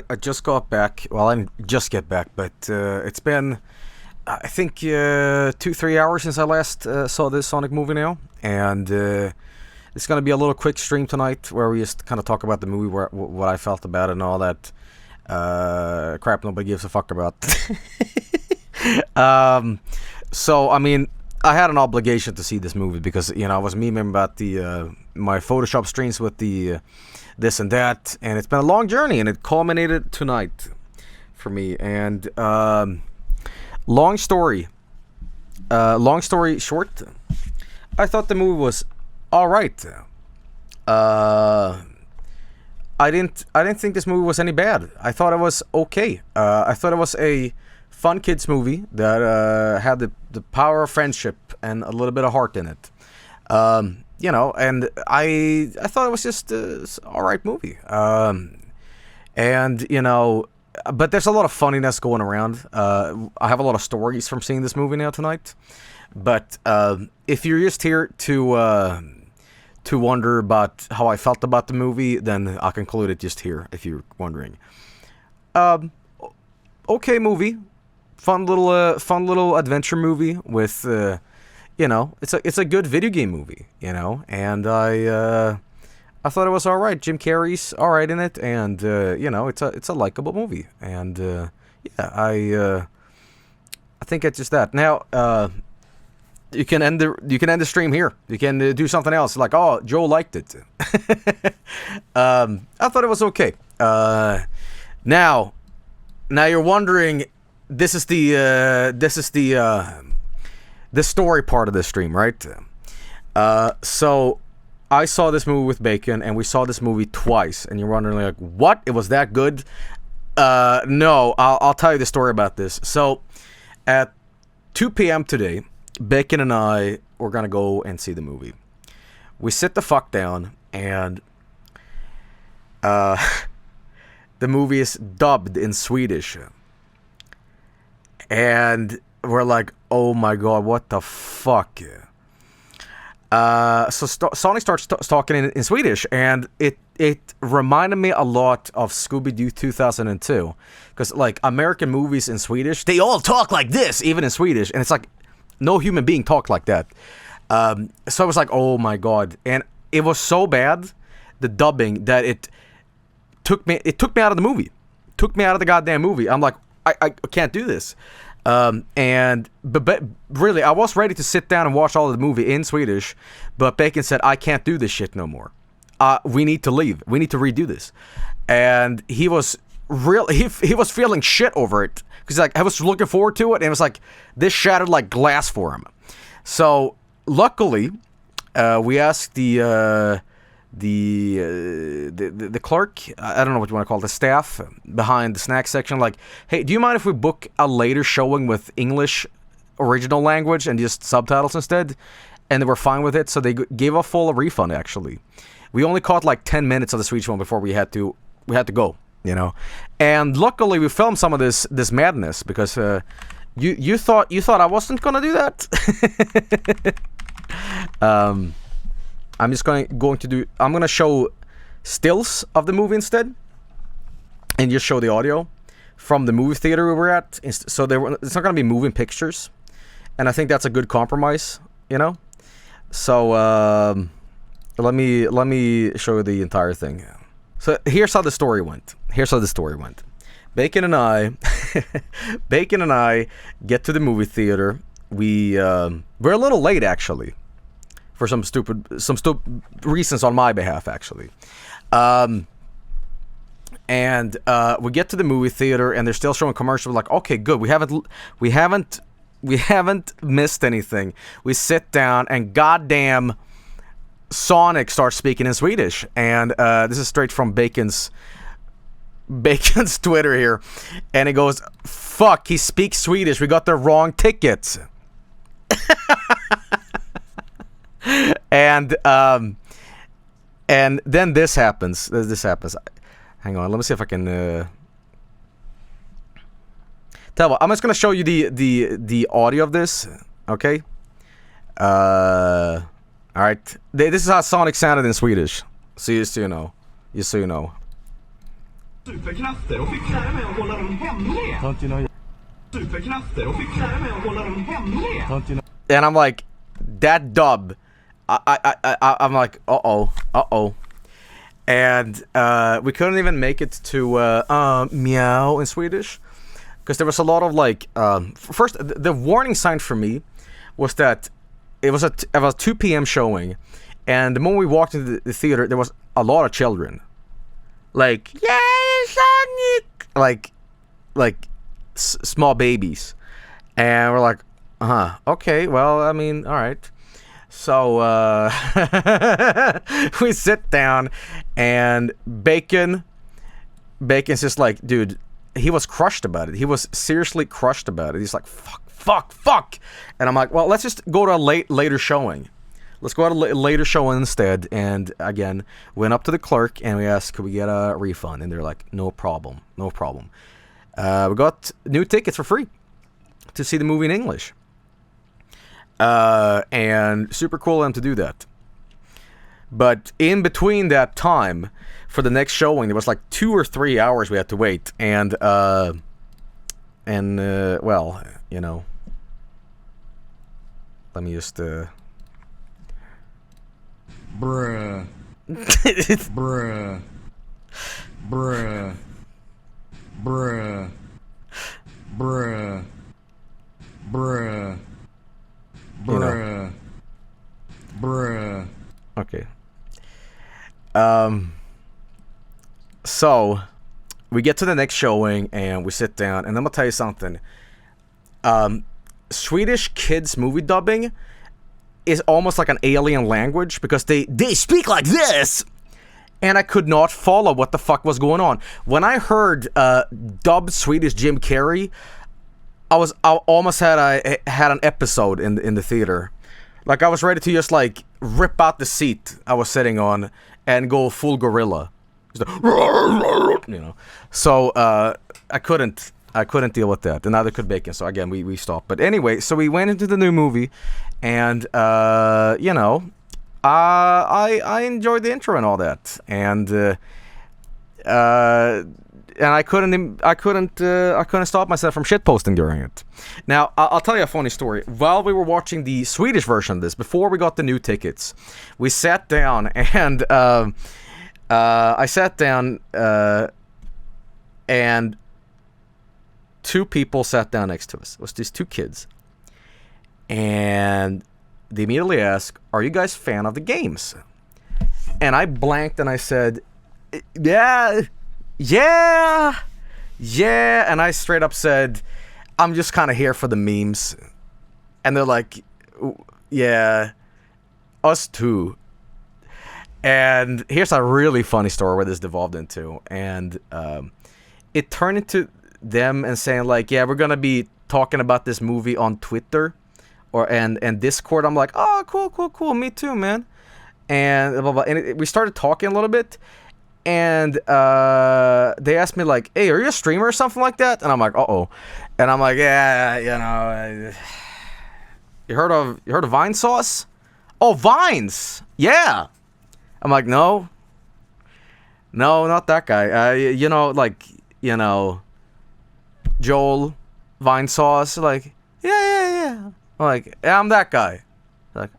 I just got back. Well, I didn't just get back, but it's been, I think, 2-3 hours since I last saw this Sonic movie now. And it's going to be a little quick stream tonight where we just kind of talk about the movie, what I felt about it, and all that crap nobody gives a fuck about. So, I mean, I had an obligation to see this movie because, I was memeing about the my Photoshop streams with the this and that, and it's been a long journey, and it culminated tonight for me. And long story short, I thought the movie was all right. I didn't think this movie was any bad. I thought it was okay. I thought it was a fun kids movie that had the power of friendship and a little bit of heart in it. And I thought it was just all right movie. But there's a lot of funniness going around. I have a lot of stories from seeing this movie now tonight. But if you're just here to wonder about how I felt about the movie, then I'll conclude it just here. If you're wondering, okay movie, fun little adventure movie with. It's a good video game movie, and I thought it was all right. Jim Carrey's all right in it, and it's a likable movie, and I think it's just that. Now, you can end the stream here. You can do something else, like, oh, Joe liked it. I thought it was okay. Now you're wondering, this is the story part of this stream, right? So I saw this movie with Bacon, and we saw this movie twice, and you're wondering, like, what? It was that good? No, I'll tell you the story about this. So at 2 p.m. today, Bacon and I were gonna go and see the movie. We sit the fuck down, and the movie is dubbed in Swedish, and we're like, oh my god, what the fuck? Sonic starts talking in Swedish, and it reminded me a lot of Scooby-Doo 2002, because like American movies in Swedish, they all talk like this, even in Swedish, and it's like no human being talked like that. So I was like, oh my god, and it was so bad, the dubbing, that it took me out of the movie, took me out of the goddamn movie. I'm like, I can't do this. But really, I was ready to sit down and watch all of the movie in Swedish, but Bacon said, I can't do this shit no more. We need to leave. We need to redo this. And he was he was feeling shit over it, because like I was looking forward to it, and it was like this shattered like glass for him. So luckily, we asked the clerk, I don't know what you want to call it, the staff behind the snack section, like, hey, do you mind if we book a later showing with English original language and just subtitles instead? And they were fine with it, so they gave a full refund. Actually, we only caught like 10 minutes of the Swedish one before we had to go, and luckily we filmed some of this madness, because you thought I wasn't gonna do that. I'm just going to show stills of the movie instead, and just show the audio from the movie theater we were at. So it's not going to be moving pictures, and I think that's a good compromise, So let me show you the entire thing. So here's how the story went. Bacon and I get to the movie theater. We're a little late, actually, for some stupid reasons on my behalf, actually. And we get to the movie theater, and they're still showing commercials. We're like, okay, good. We haven't missed anything. We sit down, and goddamn, Sonic starts speaking in Swedish, and this is straight from Bacon's Twitter here, and it goes, "Fuck, he speaks Swedish. We got the wrong tickets." And then this happens. Hang on, let me see if I can. Tell you what, I'm just gonna show you the audio of this. Okay. All right. This is how Sonic sounded in Swedish. So you know. superkrafter och fick lära mig att hålla dem hemliga. Don't you know? Superkrafter och fick lära mig att hålla dem hemliga. Don't you know? And I'm like, that dub. I'm like, uh-oh. And we couldn't even make it to meow in Swedish. Because there was a lot of like, first, the warning sign for me was that it was a 2 p.m. showing. And the moment we walked into the theater, there was a lot of children. Like, yay, Sonic! Like small babies. And we're like, okay, well, I mean, alright. So, we sit down, and Bacon's just like, dude, he was crushed about it. He was seriously crushed about it. He's like, fuck. And I'm like, well, let's just go to a later showing. Let's go to a later showing instead. And again, went up to the clerk, and we asked, could we get a refund? And they're like, no problem. We got new tickets for free to see the movie in English. And super cool of them to do that. But in between that time, for the next showing, there was like 2 or 3 hours we had to wait. And well, you know, let me just, Bruh. you know. Okay. So we get to the next showing and we sit down, and I'm gonna tell you something. Swedish kids movie dubbing is almost like an alien language because they speak like this, and I could not follow what the fuck was going on. When I heard dubbed Swedish Jim Carrey, I almost had an episode in the theater. Like, I was ready to just like rip out the seat I was sitting on and go full gorilla. You know. So I couldn't deal with that, and neither could Bacon. So again, we stopped. But anyway, so we went into the new movie, and you know, I enjoyed the intro and all that, and I couldn't stop myself from shitposting during it. Now, I'll tell you a funny story. While we were watching the Swedish version of this, before we got the new tickets, we sat down, and I sat down, and 2 people sat down next to us. It was these 2 kids. And they immediately asked, are you guys fan of the games? And I blanked and I said, yeah. And I straight up said, I'm just kind of here for the memes. And they're like, yeah, us too. And here's a really funny story where this devolved into. And it turned into them and saying like, yeah, we're going to be talking about this movie on Twitter and Discord. I'm like, oh, cool. Me too, man. And blah, blah, blah. And we started talking a little bit. And they asked me like, hey, are you a streamer or something like that? And I'm like, uh-oh. And I'm like, yeah, you know, you heard of Vinesauce? Oh, Vines. Yeah. I'm like, no, not that guy. You know, like, you know, Joel Vinesauce. Like, yeah. I'm like, yeah, I'm that guy. Like,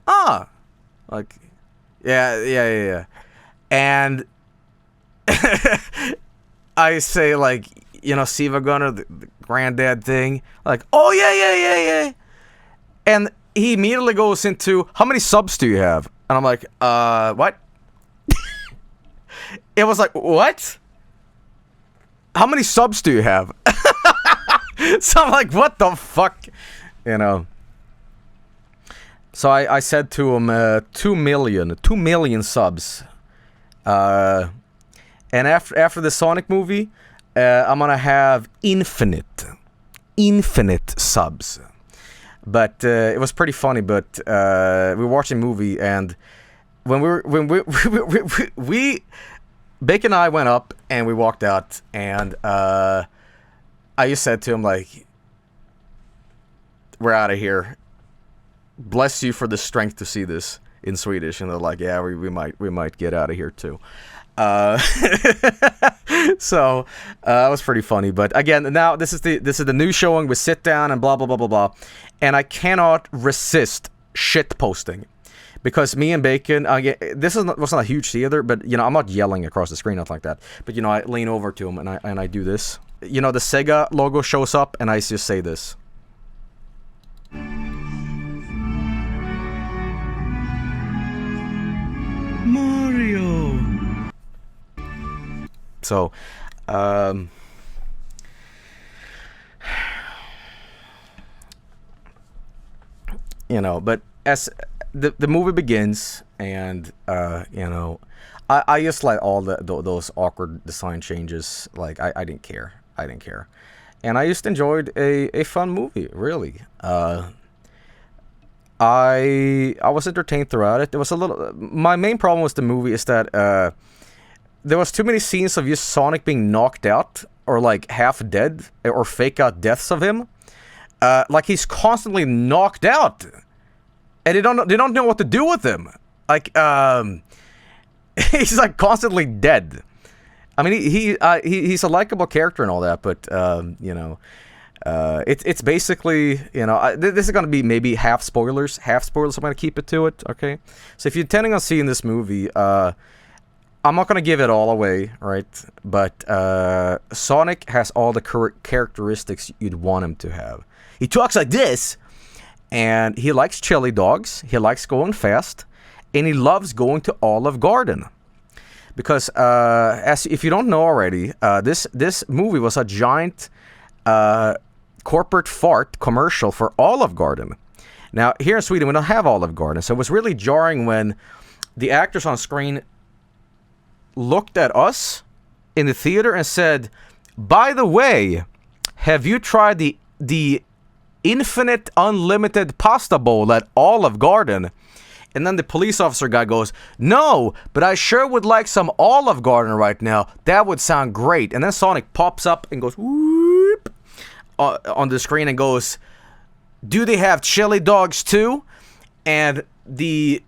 like, yeah. And I say like, you know, Siva Gunner, the granddad thing. Like, oh yeah. And he immediately goes into, how many subs do you have? And I'm like, what? It was like, what? How many subs do you have? So I'm like, what the fuck? You know. So I said to him, 2 million subs. And after the Sonic movie, I'm gonna have infinite subs. But it was pretty funny. But we were watching a movie, and when we Bacon and I went up and we walked out, and I just said to him like, "We're out of here. Bless you for the strength to see this. in Swedish, and they're like, yeah, we might get out of here too. So it was pretty funny. But again, now this is the new showing. We sit down and blah blah blah blah blah, and I cannot resist shit posting. Because me and Bacon, this was not a huge theater, but I'm not yelling across the screen, nothing like that. But I lean over to him and I do this. The Sega logo shows up, and I just say this. Mario. So, but as the movie begins, and I just like all those awkward design changes. Like I didn't care, and I just enjoyed a fun movie. Really, I was entertained throughout it. There was my main problem with the movie is that there was too many scenes of just Sonic being knocked out or like half dead or fake out deaths of him. Like he's constantly knocked out. And they don't know what to do with him. Like, he's like constantly dead. I mean, he's a likable character and all that, but it's basically this is gonna be maybe half spoilers. I'm gonna keep it to it. Okay, so if you're intending on seeing this movie, I'm not gonna give it all away, right? But Sonic has all the characteristics you'd want him to have. He talks like this. And he likes chili dogs, he likes going fast, and he loves going to Olive Garden. Because, if you don't know already, this movie was a giant corporate fart commercial for Olive Garden. Now, here in Sweden, we don't have Olive Garden, so it was really jarring when the actors on screen looked at us in the theater and said, by the way, have you tried the infinite unlimited pasta bowl at Olive Garden? And then the police officer guy goes, no, but I sure would like some Olive Garden right now. That would sound great. And then Sonic pops up and goes whoop on the screen and goes, do they have chili dogs too? And it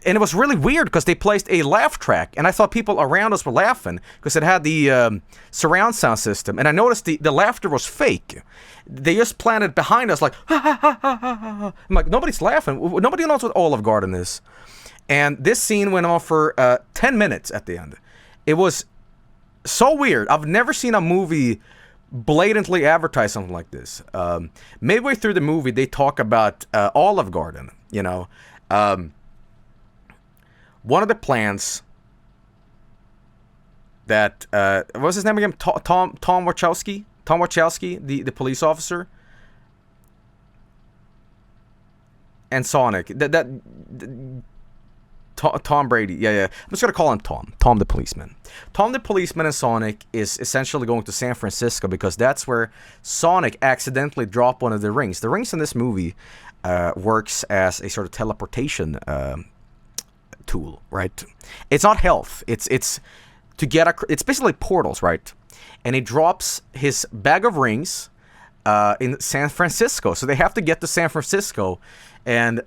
was really weird because they placed a laugh track, and I thought people around us were laughing because it had the surround sound system, and I noticed the laughter was fake. They just planted behind us like, ha, ha, ha, ha, ha, ha. I'm like, nobody's laughing. Nobody knows what Olive Garden is. And this scene went on for 10 minutes at the end. It was so weird. I've never seen a movie blatantly advertise something like this. Midway through the movie, they talk about Olive Garden, one of the plans that what was his name again? Tom Wachowski. Tom Wachowski, the police officer, and Sonic. Tom Brady. Yeah. I'm just gonna call him Tom. Tom the policeman. Tom the policeman and Sonic is essentially going to San Francisco because that's where Sonic accidentally dropped one of the rings. The rings in this movie works as a sort of teleportation tool, right? It's not health. It's to get it's basically portals, right? And he drops his bag of rings in San Francisco, so they have to get to San Francisco and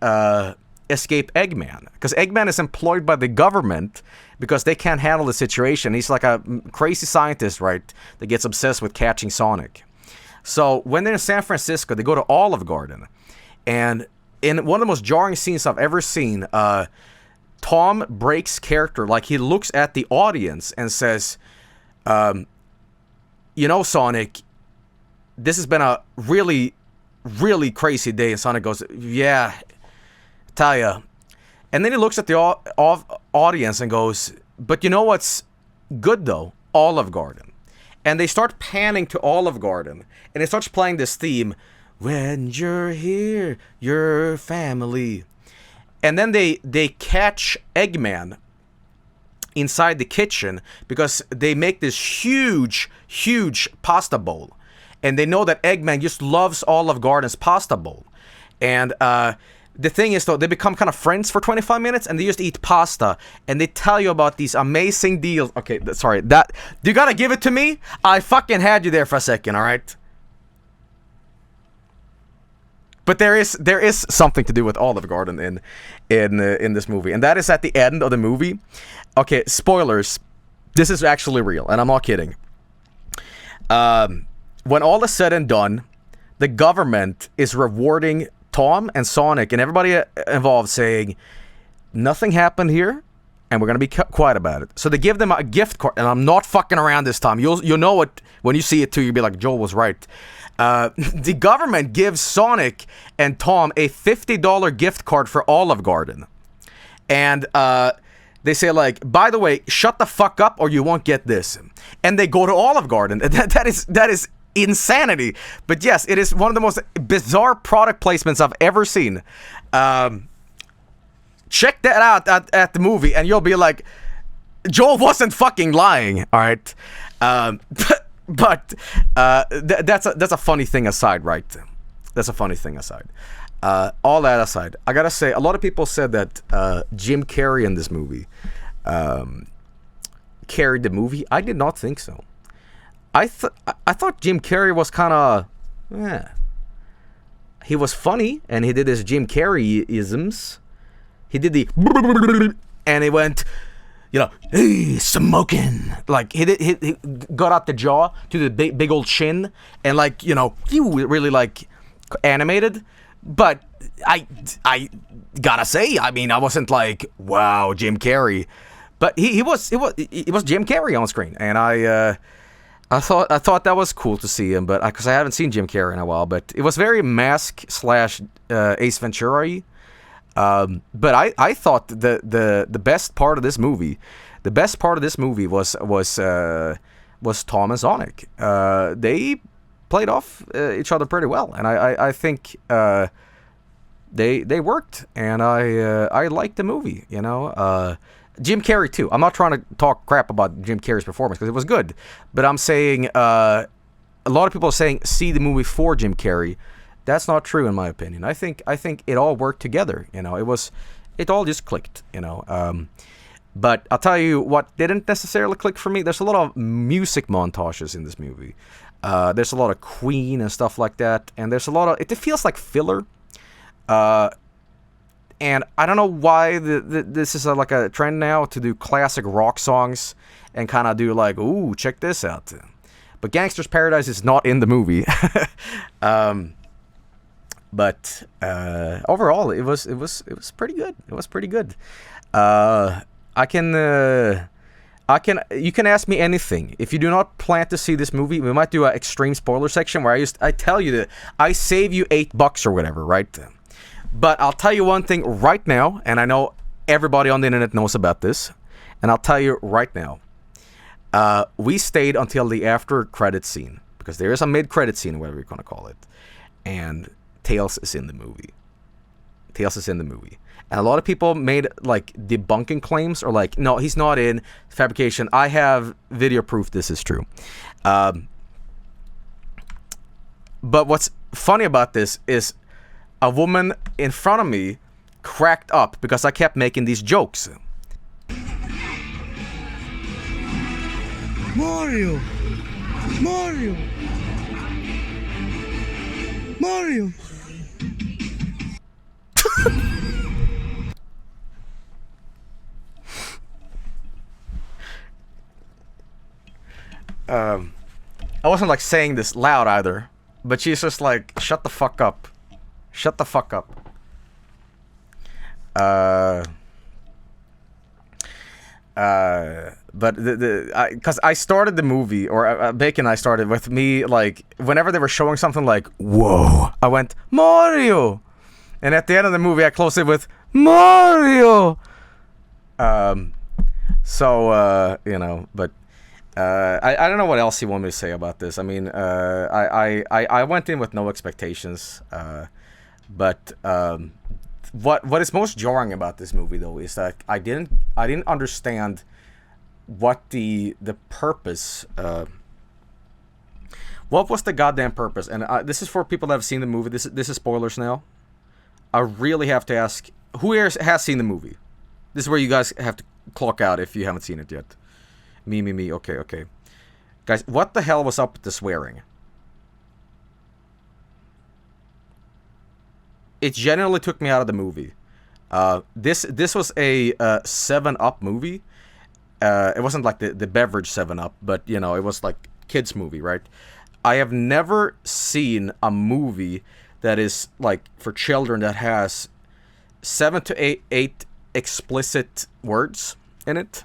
escape Eggman, because Eggman is employed by the government because they can't handle the situation. He's like a crazy scientist, right, that gets obsessed with catching Sonic. So when they're in San Francisco, they go to Olive Garden, and in one of the most jarring scenes I've ever seen, Tom breaks character. Like, he looks at the audience and says, Sonic, this has been a really, really crazy day. And Sonic goes, yeah, tell ya. And then he looks at the audience and goes, but you know what's good though? Olive Garden. And they start panning to Olive Garden, and it starts playing this theme, when you're here, your family. And then they catch Eggman inside the kitchen because they make this huge pasta bowl. And they know that Eggman just loves Olive Garden's pasta bowl. And the thing is, though, they become kind of friends for 25 minutes, and they just eat pasta, and they tell you about these amazing deals. Okay, sorry, that you gotta give it to me. I fucking had you there for a second, all right? But there is something to do with Olive Garden in this movie, and that is at the end of the movie. Okay, spoilers. This is actually real, and I'm not kidding. When all is said and done, the government is rewarding Tom and Sonic and everybody involved, saying nothing happened here, and we're gonna be quiet about it. So they give them a gift card, and I'm not fucking around this time. You'll know it when you see it too. You'll be like, Joel was right. The government gives Sonic and Tom a $50 gift card for Olive Garden, and they say, like, by the way, shut the fuck up or you won't get this. And they go to Olive Garden. That is insanity. But yes, it is one of the most bizarre product placements I've ever seen. Check that out at the movie, and you'll be like, Joel wasn't fucking lying. All right, but that's a funny thing aside, right? That's a funny thing aside. All that aside, I gotta say, a lot of people said that Jim Carrey in this movie carried the movie. I did not think so. I thought Jim Carrey was kind of, he was funny, and he did his Jim Carrey-isms. He did the, and he went, hey, smoking. Like, he got out the jaw to the big old chin, and like, he really like animated. But I gotta say, I mean, I wasn't like, wow, Jim Carrey, but he was Jim Carrey on screen, and I thought that was cool to see him, but because I haven't seen Jim Carrey in a while, but it was very Mask / Ace Ventura-y. But I thought the best part of this movie, was Tom and Sonic. They played off each other pretty well, and I think they worked, and I liked the movie. Jim Carrey too. I'm not trying to talk crap about Jim Carrey's performance because it was good, but I'm saying a lot of people are saying see the movie for Jim Carrey. That's not true in my opinion. I think it all worked together. It all just clicked. But I'll tell you what didn't necessarily click for me. There's a lot of music montages in this movie. There's a lot of Queen and stuff like that, and there's a lot of it feels like filler. And I don't know why this is like a trend now to do classic rock songs and kind of do like, ooh, check this out. But Gangster's Paradise is not in the movie. But overall, it was pretty good. It was pretty good. You can ask me anything. If you do not plan to see this movie, we might do an extreme spoiler section where I tell you that I save you $8 or whatever, right? But I'll tell you one thing right now, and I know everybody on the internet knows about this, and I'll tell you right now. We stayed until the after credit scene because there is a mid credit scene, whatever you're gonna call it, and Tails is in the movie. And a lot of people made like debunking claims or like, no, he's not in fabrication. I have video proof this is true. But what's funny about this is a woman in front of me cracked up because I kept making these jokes. Mario! I wasn't like saying this loud either, but she's just like, shut the fuck up. Shut the fuck up. But because I started the movie, or Bacon and I started with me, like, whenever they were showing something like, whoa, I went, Mario! And at the end of the movie, I closed it with, Mario! But I don't know what else you want me to say about this. I mean, I went in with no expectations, but what is most jarring about this movie though is that I didn't understand what the purpose. What was the goddamn purpose? And this is for people that have seen the movie. This is spoilers now. I really have to ask, who here has seen the movie? This is where you guys have to clock out if you haven't seen it yet. Me. Okay. Guys, what the hell was up with the swearing? it generally took me out of the movie. This was a 7-Up movie. It wasn't like the beverage 7-Up, but you know, it was like kids movie, right? I have never seen a movie that is like for children that has 7 to 8 explicit words in it.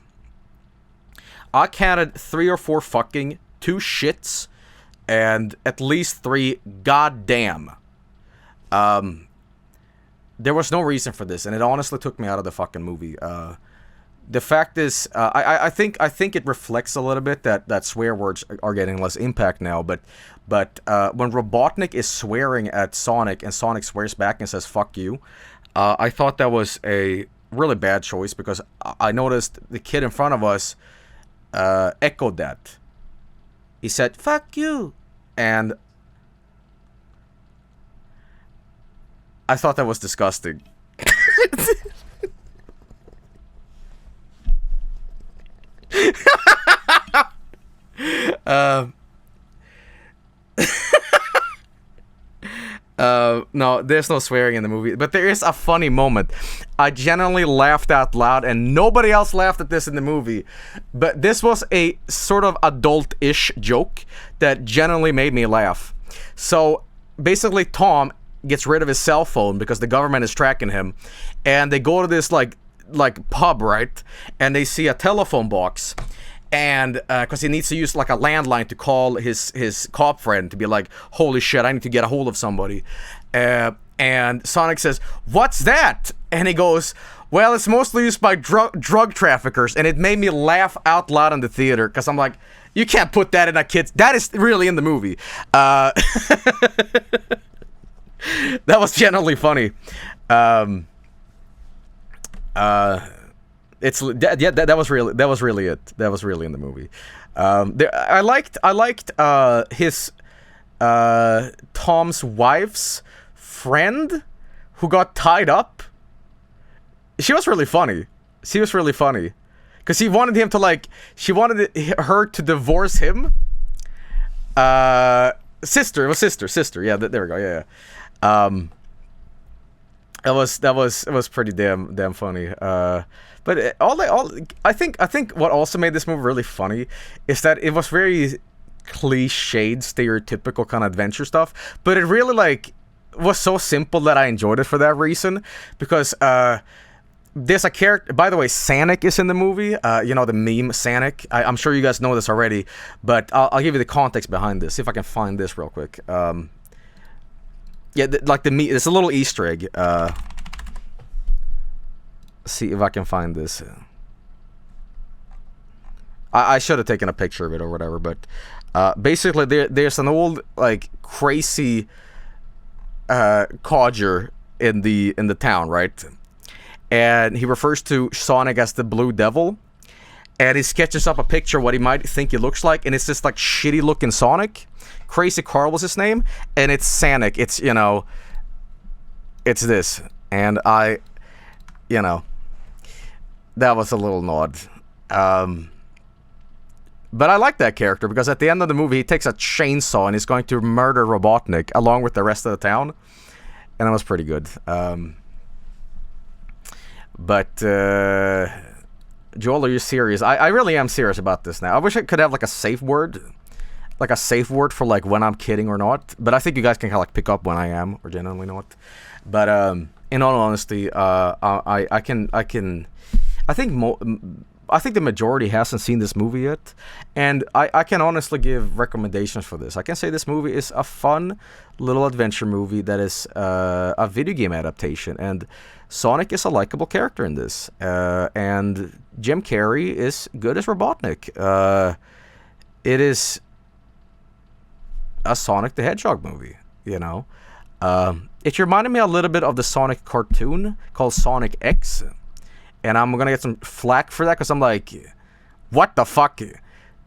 I counted 3 or 4 fucking, 2 shits, and at least 3 goddamn. There was no reason for this, and it honestly took me out of the fucking movie. The fact is, I think it reflects a little bit that swear words are getting less impact now. But when Robotnik is swearing at Sonic and Sonic swears back and says "fuck you," I thought that was a really bad choice because I noticed the kid in front of us echoed that. He said "fuck you," and I thought that was disgusting. No, there's no swearing in the movie, but there is a funny moment. I genuinely laughed out loud, and nobody else laughed at this in the movie. But this was a sort of adult-ish joke that genuinely made me laugh. So basically, Tom gets rid of his cell phone because the government is tracking him, and they go to this like pub, right? And they see a telephone box. And because he needs to use like a landline to call his cop friend to be like, holy shit, I need to get a hold of somebody. And Sonic says, what's that? And he goes, well, it's mostly used by drug traffickers. And it made me laugh out loud in the theater because I'm like, you can't put that in a kid's... That is really in the movie. That was generally funny. That was really it. That was really in the movie. I liked his Tom's wife's friend who got tied up. She was really funny. Because he wanted him to she wanted her to divorce him. Sister. It was sister. Yeah, there we go. Yeah. It was pretty damn funny. But I think what also made this movie really funny is that it was very cliched, stereotypical kind of adventure stuff. But it really was so simple that I enjoyed it for that reason. Because there's a character. By the way, Sonic is in the movie. You know the meme Sonic. I'm sure you guys know this already, but I'll give you the context behind this. See if I can find this real quick. Yeah, the meme. It's a little Easter egg. See if I can find this. I should have taken a picture of it or whatever, but basically there's an old crazy codger in the town, right? And he refers to Sonic as the Blue Devil, and he sketches up a picture of what he might think he looks like, and it's this shitty looking Sonic. Crazy Carl was his name, and it's Sonic. It's it's this, and that was a little nod. But I like that character because at the end of the movie, he takes a chainsaw and he's going to murder Robotnik along with the rest of the town. And it was pretty good. But, Joel, are you serious? I really am serious about this now. I wish I could have a safe word. Like a safe word for when I'm kidding or not. But I think you guys can kind of pick up when I am or genuinely not. But, in all honesty, I think the majority hasn't seen this movie yet, and I can honestly give recommendations for this. I can say this movie is a fun little adventure movie that is a video game adaptation, and Sonic is a likable character in this, and Jim Carrey is good as Robotnik. It is a Sonic the Hedgehog movie, It reminded me a little bit of the Sonic cartoon called Sonic X. And I'm going to get some flack for that because I'm like, what the fuck?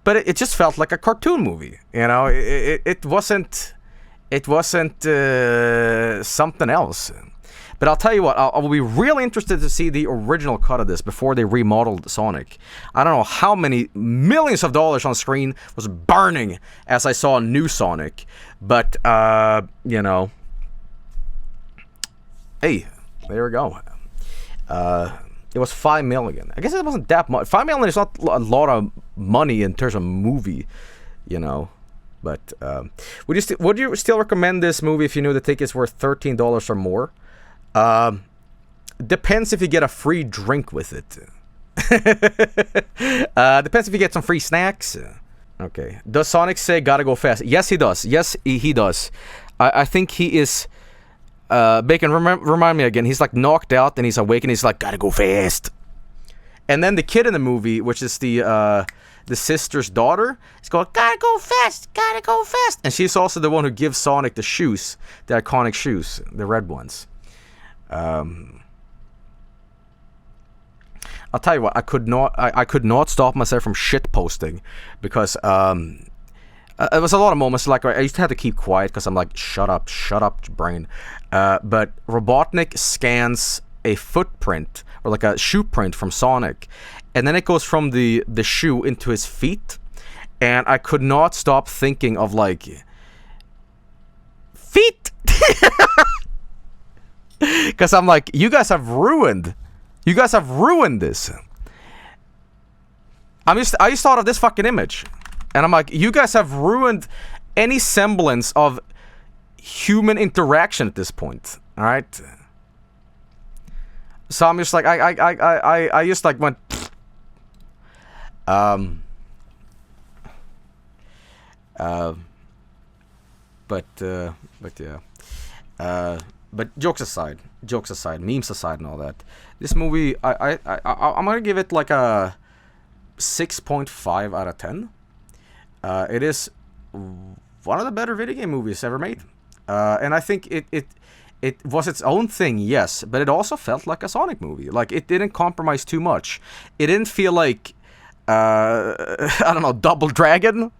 But it just felt like a cartoon movie. It wasn't something else. But I'll tell you what, I'll be really interested to see the original cut of this before they remodeled Sonic. I don't know how many millions of dollars on screen was burning as I saw a new Sonic. But, Hey, there we go. It was 5 million. I guess it wasn't that much. 5 million is not a lot of money in terms of movie, you know. But would you still recommend this movie if you knew the tickets were $13 or more? Depends if you get a free drink with it. Depends if you get some free snacks. Okay. Does Sonic say gotta go fast? Yes, he does. Yes, he does. I think he is. Bacon, remind me again. He's like knocked out and he's awake and he's like, gotta go fast. And then the kid in the movie, which is the sister's daughter, is going, gotta go fast, gotta go fast. And she's also the one who gives Sonic the shoes, the iconic shoes, the red ones. I'll tell you what, I could not stop myself from shit posting because it was a lot of moments like I used to have to keep quiet because I'm like, shut up, brain. But Robotnik scans a footprint or like a shoe print from Sonic, and then it goes from the shoe into his feet, and I could not stop thinking of like feet, because I'm like, you guys have ruined this. I just thought of this fucking image. And I'm like, you guys have ruined any semblance of human interaction at this point. All right. So I'm just like, I just like went. But yeah. But jokes aside, memes aside, and all that. This movie, I'm gonna give it like a 6.5 out of 10. It is one of the better video game movies ever made, and I think it was its own thing, yes, but it also felt like a Sonic movie. Like, it didn't compromise too much. It didn't feel like I don't know, Double Dragon,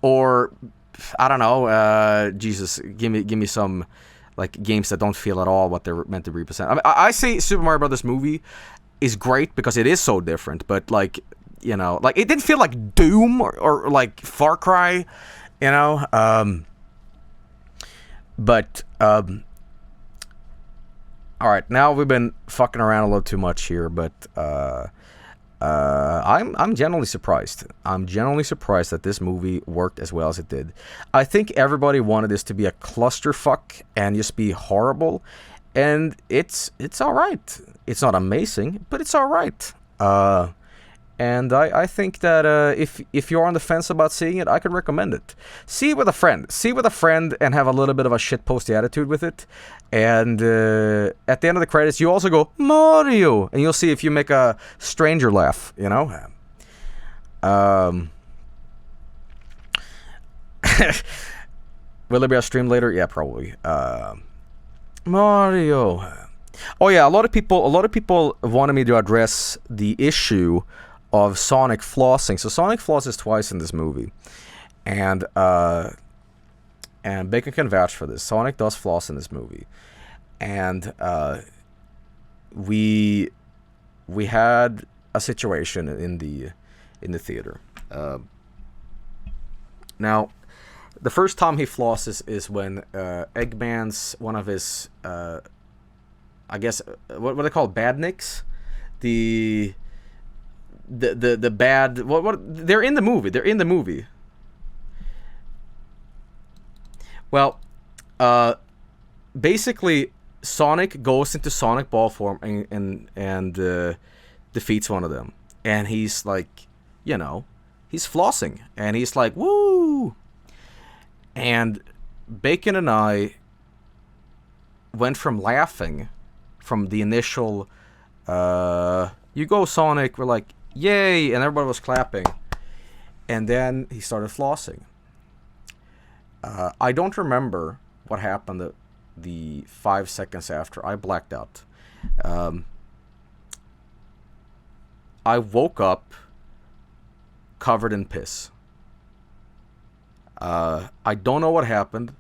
or I don't know, Jesus, give me some like games that don't feel at all what they're meant to represent. I mean, I say Super Mario Brothers movie is great because it is so different, but like, you know, like it didn't feel like Doom or like Far Cry, you know. All right, now we've been fucking around a little too much here, but I'm genuinely surprised. I'm genuinely surprised that this movie worked as well as it did. I think everybody wanted this to be a clusterfuck and just be horrible, and it's all right. It's not amazing, but it's all right. And I think that if you're on the fence about seeing it, I could recommend it. See it with a friend. See it with a friend and have a little bit of a shitposty attitude with it. And at the end of the credits, you also go, Mario! And you'll see if you make a stranger laugh, you know? Will there be a stream later? Yeah, probably. Mario. Oh yeah, a lot of people wanted me to address the issue of Sonic flossing. So Sonic flosses twice in this movie, and Bacon can vouch for this. Sonic does floss in this movie, and we had a situation in the theater. Now, the first time he flosses is when Eggman's one of his I guess what are they called, badniks, the bad, what they're in the movie. Well, basically Sonic goes into Sonic Ball form and defeats one of them, and he's like, you know, he's flossing and he's like, woo, and Bacon and I went from laughing from the initial you go Sonic, we're like, yay, and everybody was clapping, and then he started flossing. I don't remember what happened the 5 seconds after. I blacked out. I woke up covered in piss. I don't know what happened.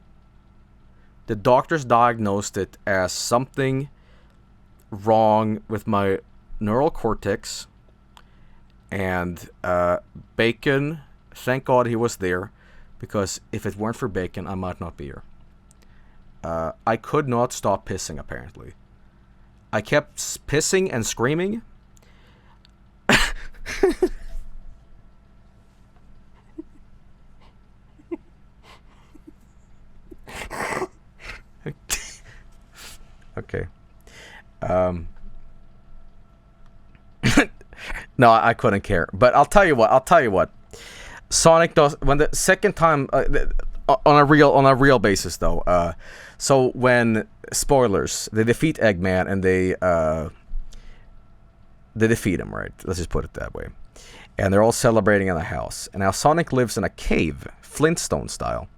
The doctors diagnosed it as something wrong with my neural cortex, and Bacon, thank God he was there, because if it weren't for Bacon, I might not be here. I could not stop pissing, apparently. I kept pissing and screaming. Okay. No, I couldn't care. But I'll tell you what. Sonic does when the second time on a real basis though. So when spoilers, they defeat Eggman and they defeat him, right? Let's just put it that way. And they're all celebrating in the house. And now Sonic lives in a cave, Flintstone style.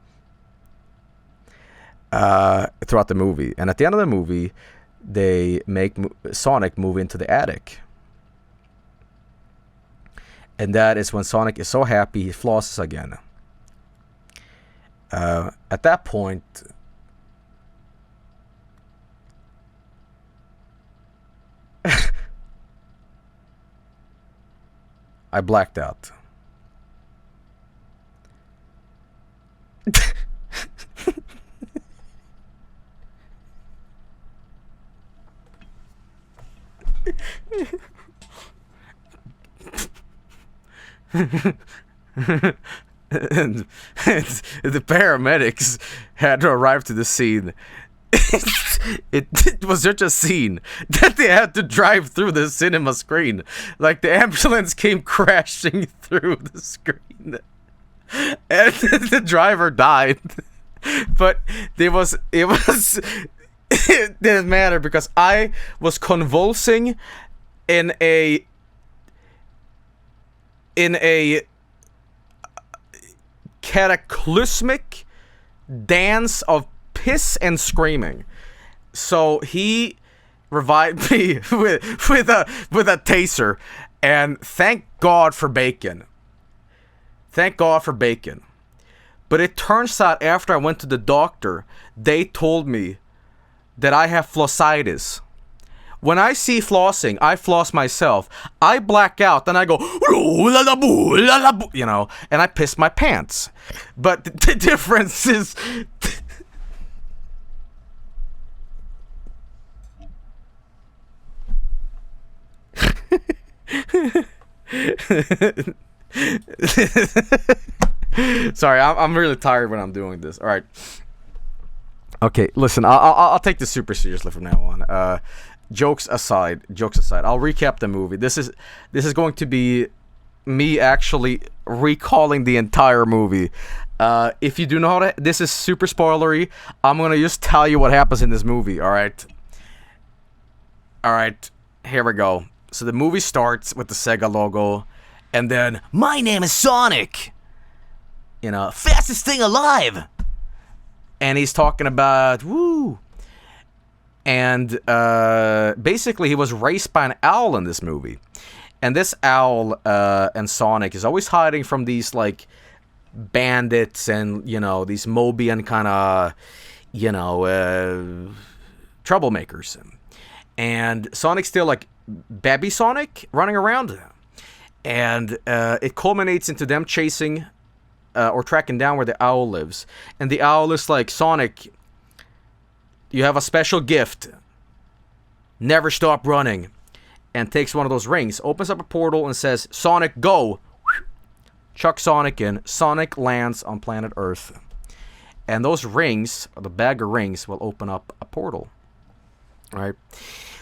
Throughout the movie, and at the end of the movie, they make Sonic move into the attic, and that is when Sonic is so happy he flosses again. At that point, I blacked out. and the paramedics had to arrive to the scene. It was such a scene that they had to drive through the cinema screen. Like the ambulance came crashing through the screen, and the driver died. But it didn't matter because I was convulsing in a cataclysmic dance of piss and screaming. So he revived me with a taser, and thank God for bacon. Thank God for bacon. But it turns out after I went to the doctor, they told me that I have flossitis. When I see flossing, I floss myself. I black out, and I go, you know, and I piss my pants. But the difference is... Sorry, I'm really tired when I'm doing this. All right. Okay, listen, I'll take this super seriously from now on. Jokes aside, I'll recap the movie. This is going to be me actually recalling the entire movie. If you do know this is super spoilery, I'm gonna just tell you what happens in this movie. All right, here we go. So the movie starts with the Sega logo, and then my name is Sonic. You know, fastest thing alive. And he's talking about woo. And basically he was raised by an owl in this movie. And this owl and Sonic is always hiding from these like bandits and, you know, these Mobian kind of, you know, troublemakers. And Sonic's still like baby Sonic running around. And it culminates into them chasing or tracking down where the owl lives. And the owl is like, Sonic, you have a special gift. Never stop running. And takes one of those rings, opens up a portal and says, Sonic, go. Chuck Sonic in. Sonic lands on planet Earth. And those rings, or the bag of rings, will open up a portal. Right?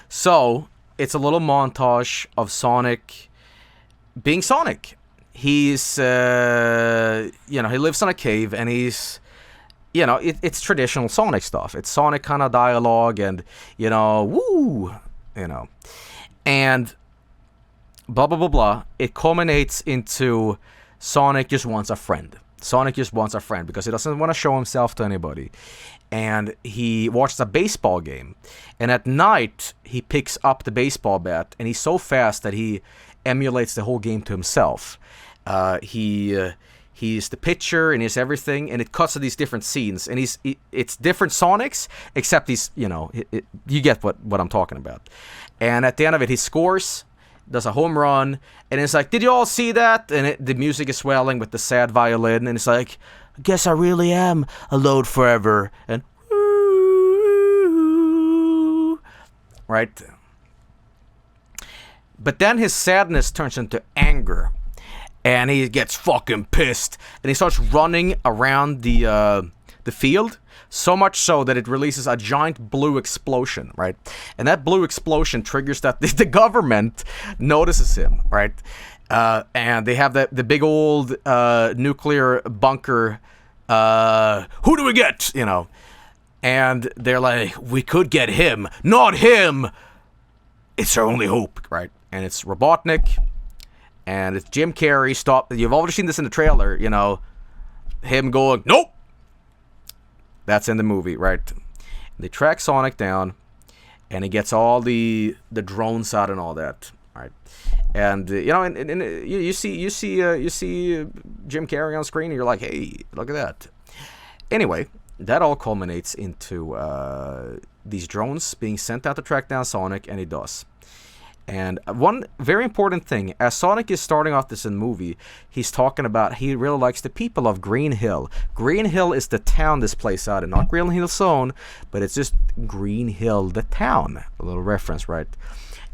So, it's a little montage of Sonic being Sonic. He's, you know, he lives in a cave and he's, you know, it's traditional Sonic stuff. It's Sonic kind of dialogue and, you know, woo, you know. And blah, blah, blah, blah. It culminates into Sonic just wants a friend. Sonic just wants a friend because he doesn't want to show himself to anybody. And he watches a baseball game. And at night, he picks up the baseball bat. And he's so fast that he emulates the whole game to himself. He's the pitcher and he's everything. And it cuts to these different scenes. And it's different Sonics, except he's, you know, you get what I'm talking about. And at the end of it, he scores, does a home run, and it's like, did you all see that? And the music is swelling with the sad violin, and it's like, I guess I really am alone forever. And right? But then his sadness turns into anger. And he gets fucking pissed. And he starts running around the field. So much so that it releases a giant blue explosion, right? And that blue explosion triggers that the government notices him, right? And they have the big old nuclear bunker. Who do we get? You know. And they're like, we could get him. Not him! It's our only hope, right? And it's Robotnik. And it's Jim Carrey. Stop. You've already seen this in the trailer, you know. Him going, nope! That's in the movie, right? They track Sonic down. And he gets all the drones out and all that, right? And, you know, you see Jim Carrey on screen. And you're like, hey, look at that. Anyway, that all culminates into these drones being sent out to track down Sonic. And he does. And one very important thing, as Sonic is starting off this in the movie, he's talking about he really likes the people of Green Hill. Green Hill is the town this plays out in, not Green Hill Zone, but it's just Green Hill, the town. A little reference, right?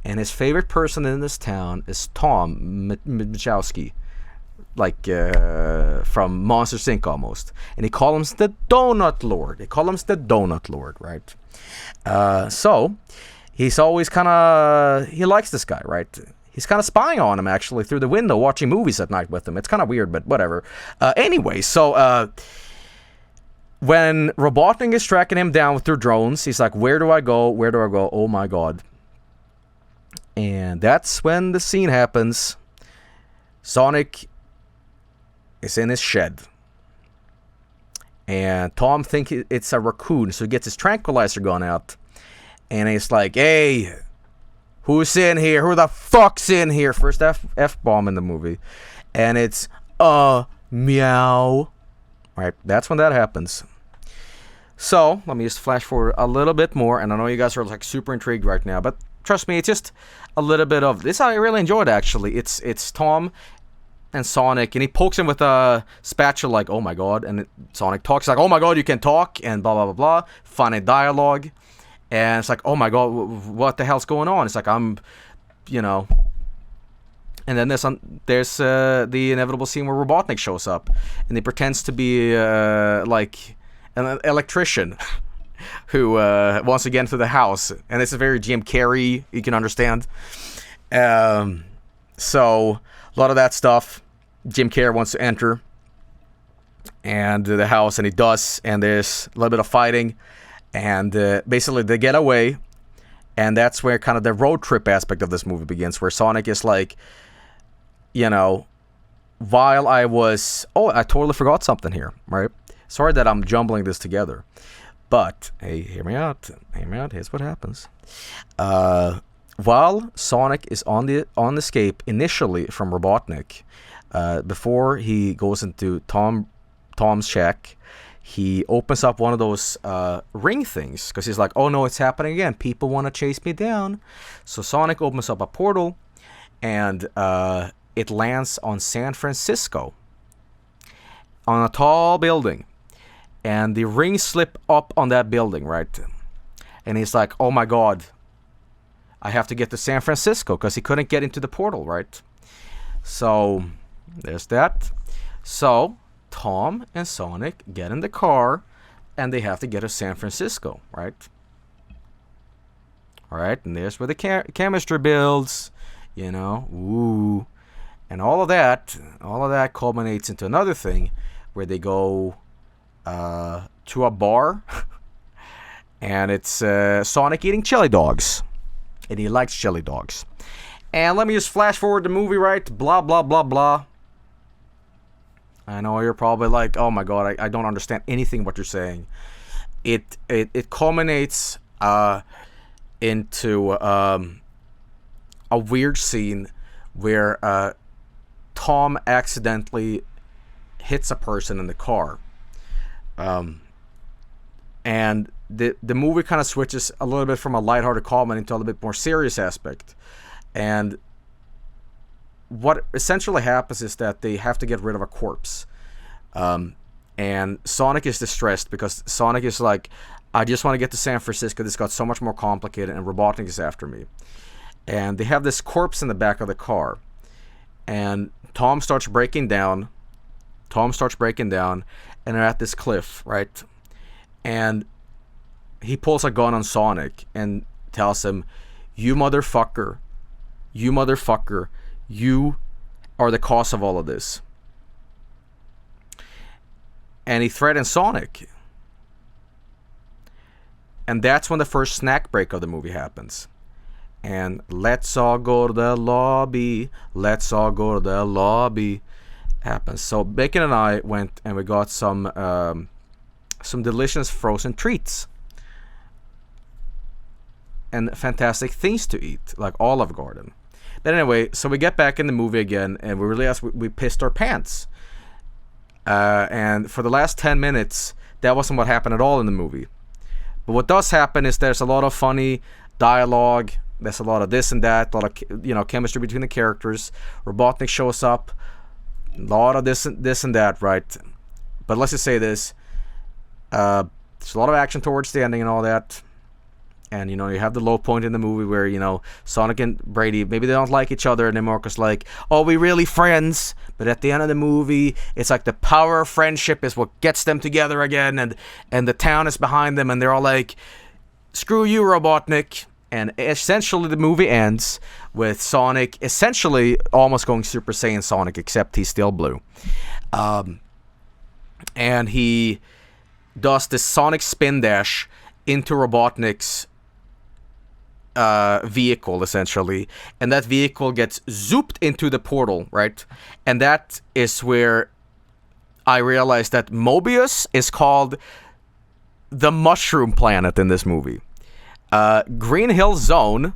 And his favorite person in this town is Tom Machowski, like from Monsters Inc. almost. And he calls him the Donut Lord. They call him the Donut Lord, right? So he's always kind of, he likes this guy, right? He's kind of spying on him, actually, through the window, watching movies at night with him. It's kind of weird, but whatever. Anyway, so when Robotnik is tracking him down through drones, he's like, where do I go? Where do I go? Oh, my God. And that's when the scene happens. Sonic is in his shed. And Tom thinks it's a raccoon, so he gets his tranquilizer gun out. And he's like, hey, who's in here? Who the fuck's in here? First F-bomb in the movie. And it's, meow. Right, that's when that happens. So, let me just flash forward a little bit more. And I know you guys are like super intrigued right now. But trust me, it's just a little bit of this. I really enjoyed, actually. It's Tom and Sonic. And he pokes him with a spatula like, oh my God. And Sonic talks like, oh my God, you can talk. And blah, blah, blah, blah. Funny dialogue. And it's like, oh my God, what the hell's going on? It's like, you know. And then there's the inevitable scene where Robotnik shows up. And he pretends to be like an electrician who wants to get into the house. And it's a very Jim Carrey, you can understand. So, a lot of that stuff. Jim Carrey wants to enter and the house, and he does. And there's a little bit of fighting. And basically they get away, and that's where kind of the road trip aspect of this movie begins, where Sonic is like, you know, while I was... Oh, I totally forgot something here, right? Sorry that I'm jumbling this together. But, hey, hear me out. Here's what happens. While Sonic is on the escape initially from Robotnik, before he goes into Tom's shack, he opens up one of those ring things, because he's like, oh no, it's happening again. People want to chase me down. So Sonic opens up a portal, and it lands on San Francisco, on a tall building. And the rings slip up on that building, right? And he's like, oh my God, I have to get to San Francisco, because he couldn't get into the portal, right? So, there's that. So, Tom and Sonic get in the car, and they have to get to San Francisco, right? Alright, and there's where the chemistry builds, you know, ooh. And all of that culminates into another thing, where they go to a bar, and it's Sonic eating chili dogs, and he likes chili dogs. And let me just flash forward the movie, right? Blah, blah, blah, blah. I know you're probably like, oh my God, I don't understand anything what you're saying. It culminates into a weird scene where Tom accidentally hits a person in the car. And the movie kind of switches a little bit from a lighthearted comedy into a little bit more serious aspect. And what essentially happens is that they have to get rid of a corpse. And Sonic is distressed, because Sonic is like, I just want to get to San Francisco. This got so much more complicated, and Robotnik is after me. and they have this corpse in the back of the car, and Tom starts breaking down, and they're at this cliff, right? And he pulls a gun on Sonic and tells him, you motherfucker, you are the cause of all of this. And he threatens Sonic. And that's when the first snack break of the movie happens. And let's all go to the lobby. Happens. So Bacon and I went and we got some delicious frozen treats. And fantastic things to eat, like Olive Garden. But anyway, so we get back in the movie again, and we realize we pissed our pants. And for the last 10 minutes, that wasn't what happened at all in the movie. But what does happen is there's a lot of funny dialogue. There's a lot of this and that, a lot of chemistry between the characters. Robotnik shows up, a lot of this and that, right? But let's just say this: there's a lot of action towards the ending and all that. And, you have the low point in the movie where, Sonic and Brady, maybe they don't like each other, and then Marcus like, oh, we really friends? But at the end of the movie, it's like the power of friendship is what gets them together again, and the town is behind them, and they're all like, screw you, Robotnik. And essentially the movie ends with Sonic essentially almost going Super Saiyan Sonic, except he's still blue. And he does this Sonic spin dash into Robotnik's vehicle, essentially, and that vehicle gets zooped into the portal, right? And that is where I realized that Mobius is called the Mushroom Planet in this movie. Green Hill Zone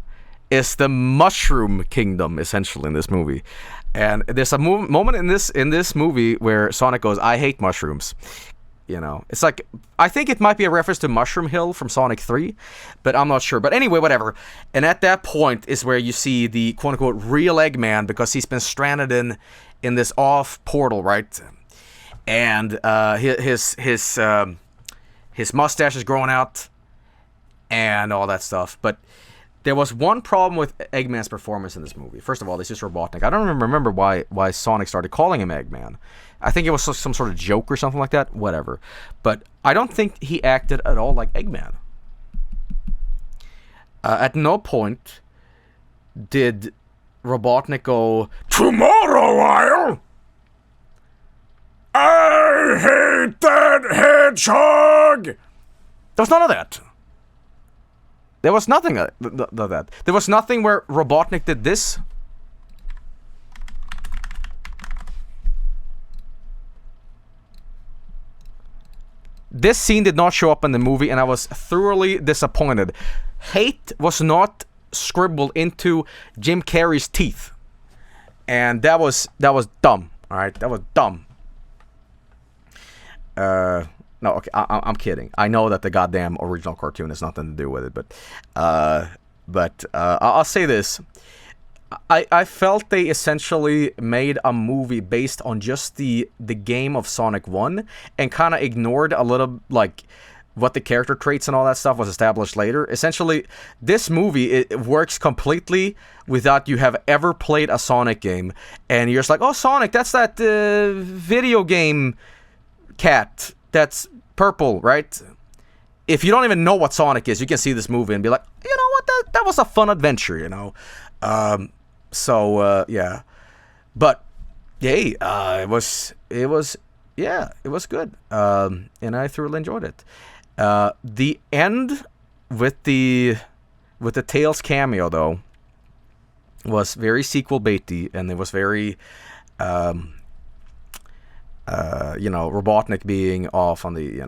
is the Mushroom Kingdom, essentially, in this movie. And there's a moment in this movie where Sonic goes, I hate mushrooms. It's like, I think it might be a reference to Mushroom Hill from Sonic 3, but I'm not sure. But anyway, whatever. And at that point is where you see the quote-unquote real Eggman, because he's been stranded in this off portal, right? And his mustache is growing out and all that stuff. But there was one problem with Eggman's performance in this movie. First of all, this is Robotnik. I don't remember why Sonic started calling him Eggman. I think it was some sort of joke or something like that. Whatever. But I don't think he acted at all like Eggman. At no point did Robotnik go, tomorrow I hate that hedgehog! There was none of that. There was nothing of that. There was nothing where Robotnik did this. This scene did not show up in the movie, and I was thoroughly disappointed. Hate was not scribbled into Jim Carrey's teeth. And that was dumb. Alright, that was dumb. No, okay, I'm kidding. I know that the goddamn original cartoon has nothing to do with it, but I'll say this. I felt they essentially made a movie based on just the game of Sonic 1 and kind of ignored a little, like, what the character traits and all that stuff was established later. Essentially, this movie, it works completely without you have ever played a Sonic game, and you're just like, oh, Sonic, that's that video game cat that's purple, right? If you don't even know what Sonic is, you can see this movie and be like, you know what, that was a fun adventure, yeah. But hey, it was good. And I thoroughly enjoyed it. The end with the Tails cameo though was very sequel baity, and it was very Robotnik being off on the,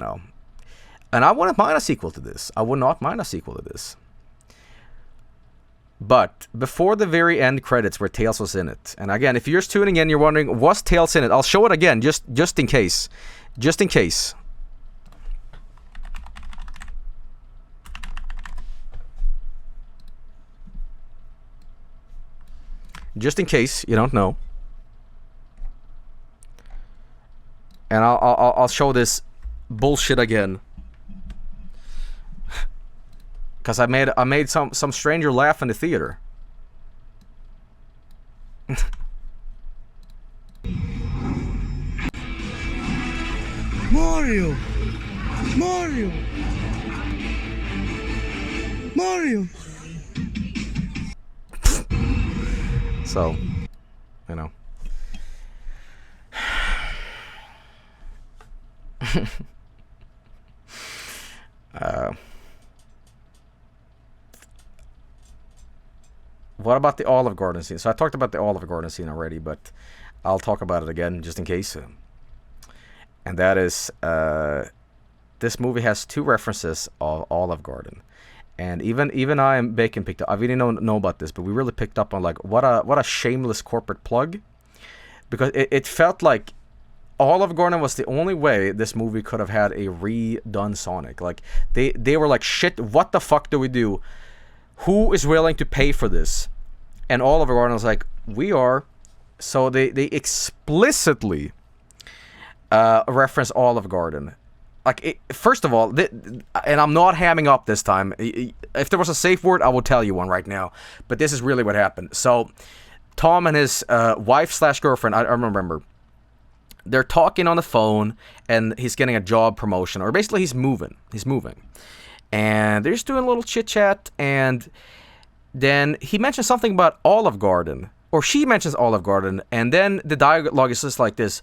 and I wouldn't mind a sequel to this. I would not mind a sequel to this. But before the very end credits where Tails was in it, and again, if you're just tuning in, you're wondering, was Tails in it? I'll show it again, just in case. Just in case. Just in case you don't know. And I'll show this bullshit again. Because I made some stranger laugh in the theater. Mario! Mario! Mario! So, you know. What about the Olive Garden scene? So I talked about the Olive Garden scene already, but I'll talk about it again just in case. And that is, this movie has 2 references of Olive Garden. And even I and Bacon picked up. I really don't know about this, but we really picked up on like what a shameless corporate plug, because it felt like Olive Garden was the only way this movie could have had a redone Sonic. Like they were like, shit, what the fuck do we do? Who is willing to pay for this? And Olive Garden was like, we are. So they explicitly reference Olive Garden. Like, first of all, and I'm not hamming up this time. If there was a safe word, I will tell you one right now. But this is really what happened. So Tom and his wife/girlfriend, I remember, they're talking on the phone, and he's getting a job promotion, or basically he's moving. And they're just doing a little chit-chat, and then he mentions something about Olive Garden, or she mentions Olive Garden, and then the dialogue is just like this.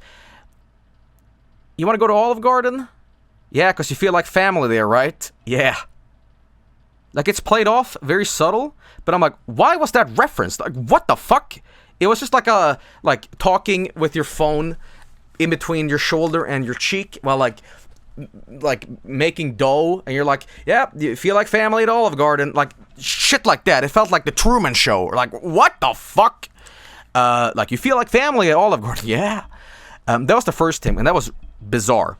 You want to go to Olive Garden? Yeah, because you feel like family there, right? Yeah. Like, it's played off very subtle, but I'm like, why was that referenced? Like, what the fuck? It was just like talking with your phone in between your shoulder and your cheek while like making dough, and you're like, yeah, you feel like family at Olive Garden, like shit like that. It felt like the Truman Show. Like, what the fuck? Like, you feel like family at Olive Garden. Yeah. That was the first thing, and that was bizarre.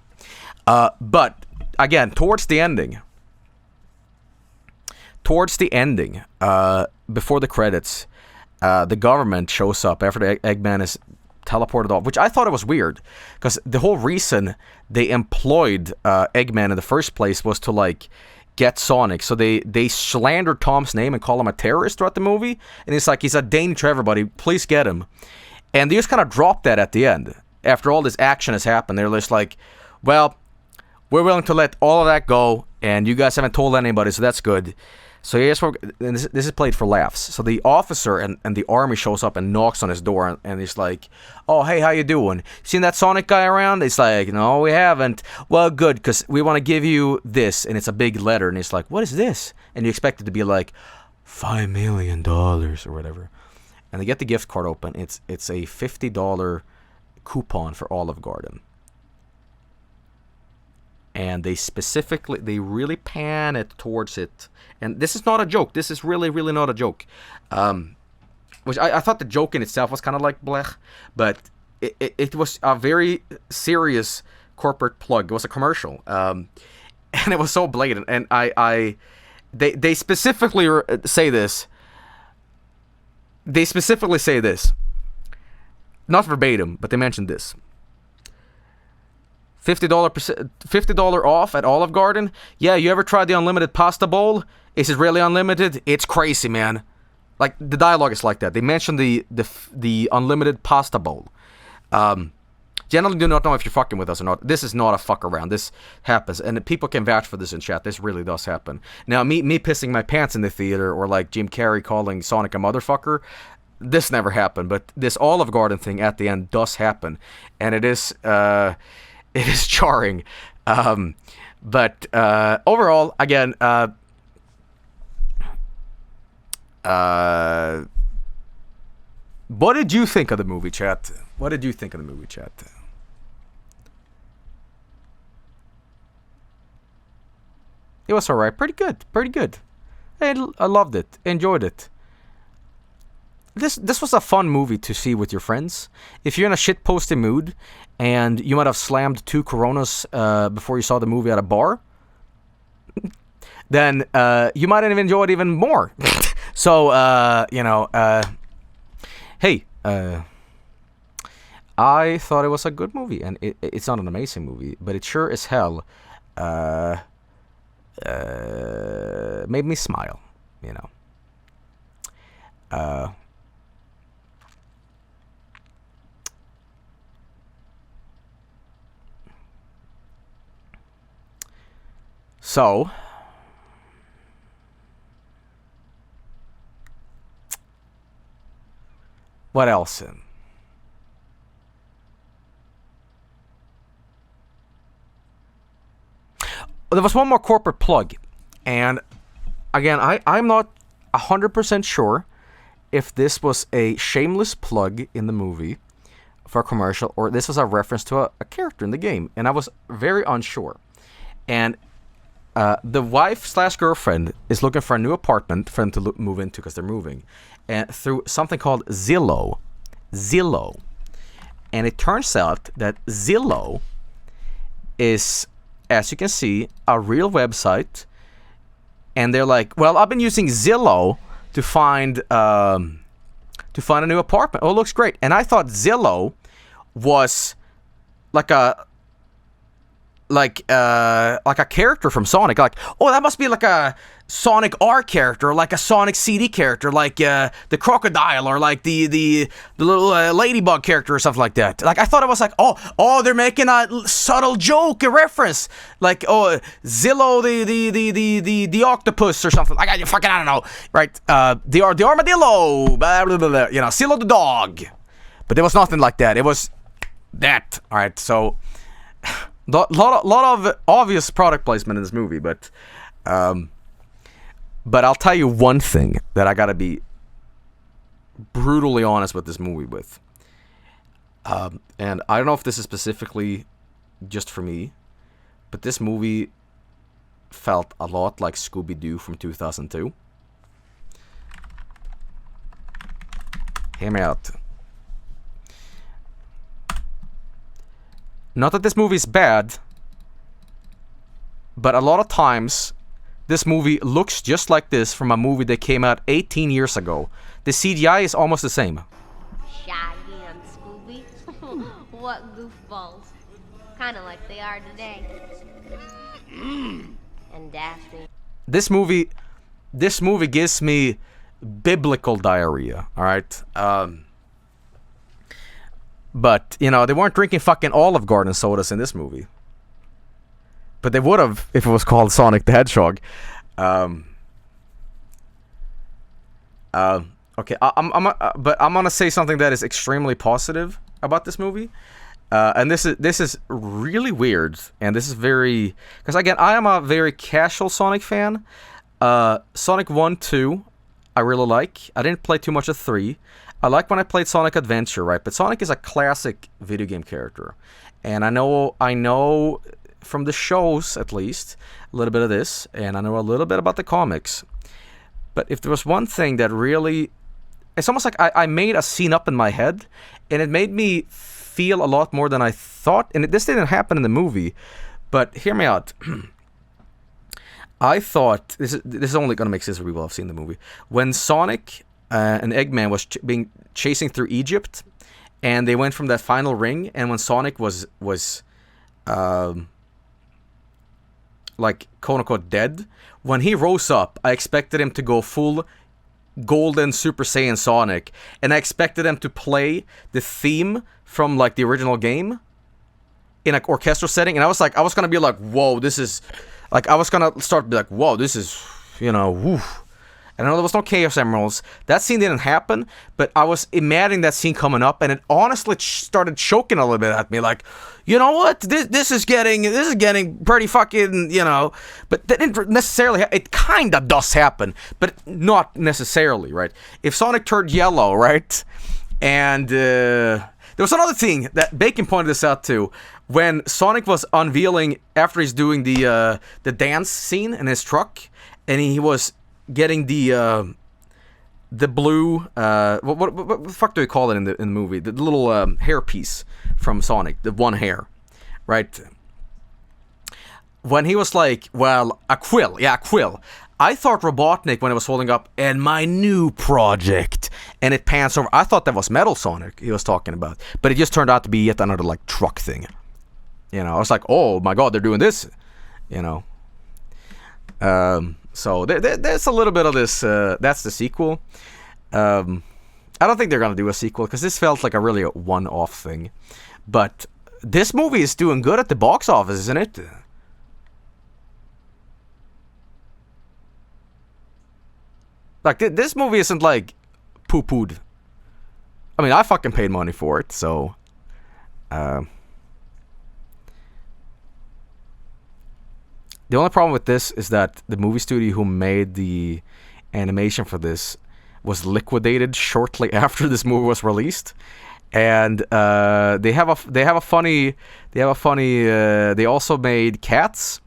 But again, towards the ending, before the credits, the government shows up after the Eggman is teleported off, which I thought it was weird, because the whole reason they employed Eggman in the first place was to like get Sonic. So they slander Tom's name and call him a terrorist throughout the movie, and it's like, he's a danger to everybody, please get him. And they just kind of dropped that at the end after all this action has happened. They're just like, well, we're willing to let all of that go, and you guys haven't told anybody, so that's good. So yes, this is played for laughs. So the officer and the army shows up and knocks on his door, and he's like, oh, hey, how you doing? Seen that Sonic guy around? It's like, no, we haven't. Well, good, because we want to give you this, and it's a big letter, and it's like, what is this? And you expect it to be like, $5 million or whatever. And they get the gift card open. It's a $50 coupon for Olive Garden. And they really pan it towards it. And this is not a joke. This is really, really not a joke. Which I thought the joke in itself was kind of like blech. But it was a very serious corporate plug. It was a commercial. And it was so blatant. And they specifically say this. They specifically say this. Not verbatim, but they mentioned this. $50 off at Olive Garden? Yeah, you ever tried the unlimited pasta bowl? Is it really unlimited? It's crazy, man. Like, the dialogue is like that. They mentioned the unlimited pasta bowl. Generally do not know if you're fucking with us or not. This is not a fuck around. This happens, and people can vouch for this in chat. This really does happen. Now, me pissing my pants in the theater, or like Jim Carrey calling Sonic a motherfucker, this never happened. But this Olive Garden thing at the end does happen, and it is jarring. But overall, again, what did you think of the movie, chat? What did you think of the movie, chat? It was alright. Pretty good. I loved it. Enjoyed it. This was a fun movie to see with your friends. If you're in a shitposting mood and you might have slammed 2 Coronas before you saw the movie at a bar, then you might have enjoyed it even more. So, hey, I thought it was a good movie, and it's not an amazing movie, but it sure as hell made me smile, you know. So, what else? There was one more corporate plug, and again, I'm not 100% sure if this was a shameless plug in the movie for a commercial or this was a reference to a character in the game, and I was very unsure. And the wife slash girlfriend is looking for a new apartment for them to move into because they're moving, and through something called Zillow, and it turns out that Zillow is, as you can see, a real website. And they're like, well, I've been using Zillow to find a new apartment. Oh, it looks great. And I thought Zillow was like a character from Sonic. Like, oh, that must be like a Sonic R character, like a Sonic CD character, like the crocodile, or like the little ladybug character or something like that. Like, I thought it was like, oh, they're making a subtle joke, a reference, like, oh, Zillow the octopus or something. Like, I don't know, right? The armadillo, blah, blah, blah, blah, Zillow the dog. But there was nothing like that. It was that. All right, so lot of obvious product placement in this movie, but I'll tell you one thing that I gotta be brutally honest with this movie with. And I don't know if this is specifically just for me, but this movie felt a lot like Scooby-Doo from 2002. Hear me out. Not that this movie is bad, but a lot of times this movie looks just like this from a movie that came out 18 years ago. The CGI is almost the same. Shaggy and Scooby? What goofballs. Kinda like they are today. And Daphne. This movie gives me biblical diarrhea, alright? But, they weren't drinking fucking Olive Garden sodas in this movie. But they would have if it was called Sonic the Hedgehog. Okay, but I'm gonna say something that is extremely positive about this movie, and this is really weird, and this is very, because again, I am a very casual Sonic fan. Sonic 1, 2, I really like. I didn't play too much of 3. I like when I played Sonic Adventure, right? But Sonic is a classic video game character, and I know from the shows, at least, a little bit of this, and I know a little bit about the comics. But if there was one thing that really, it's almost like I made a scene up in my head, and it made me feel a lot more than I thought. And this didn't happen in the movie, but hear me out. I thought, this is only going to make sense for people who have seen the movie. When Sonic and Eggman was chasing through Egypt, and they went from that final ring, and when Sonic was like, quote-unquote dead, when he rose up, I expected him to go full golden Super Saiyan Sonic, and I expected him to play the theme from, like, the original game in an orchestral setting, and I was gonna be like, whoa, this is, like, I was gonna start to be like, whoa, this is, woo. And I know there was no Chaos Emeralds. That scene didn't happen, but I was imagining that scene coming up, and it honestly started choking a little bit at me. Like, you know what? This is getting pretty fucking, But that didn't necessarily. It kind of does happen, but not necessarily, right? If Sonic turned yellow, right? And there was another thing that Bacon pointed this out too. When Sonic was unveiling after he's doing the dance scene in his truck, and he was getting the blue what the fuck do we call it in the movie, the little hair piece from Sonic, the one hair, right? When he was like, well, a quill, I thought Robotnik, when it was holding up, and my new project, and it pans over, I thought that was Metal Sonic he was talking about, but it just turned out to be yet another, like, truck thing. I was like, oh my god, they're doing this, so there's a little bit of this. That's the sequel. I don't think they're gonna do a sequel because this felt like a really one-off thing. But this movie is doing good at the box office, isn't it? Like, this movie isn't, like, poo-pooed. I mean, I fucking paid money for it, so... the only problem with this is that the movie studio who made the animation for this was liquidated shortly after this movie was released, and they also made Cats,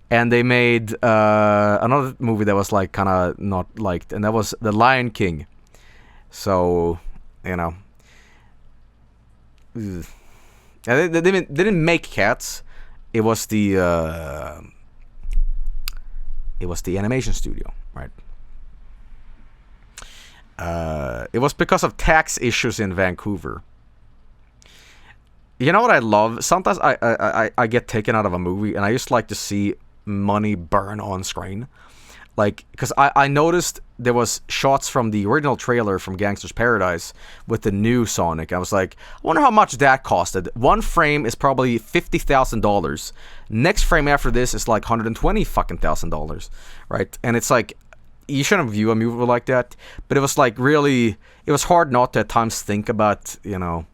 and they made another movie that was like kind of not liked, and that was The Lion King. So, you know, they didn't make Cats. It was the animation studio, right? It was because of tax issues in Vancouver. You know what I love? Sometimes I get taken out of a movie, and I just like to see money burn on screen. Like, because I noticed there was shots from the original trailer from Gangster's Paradise with the new Sonic. I was like, I wonder how much that costed. One frame is probably $50,000. Next frame after this is like $120,000, right? And it's like, you shouldn't view a movie like that. But it was like really, it was hard not to at times think about, you know.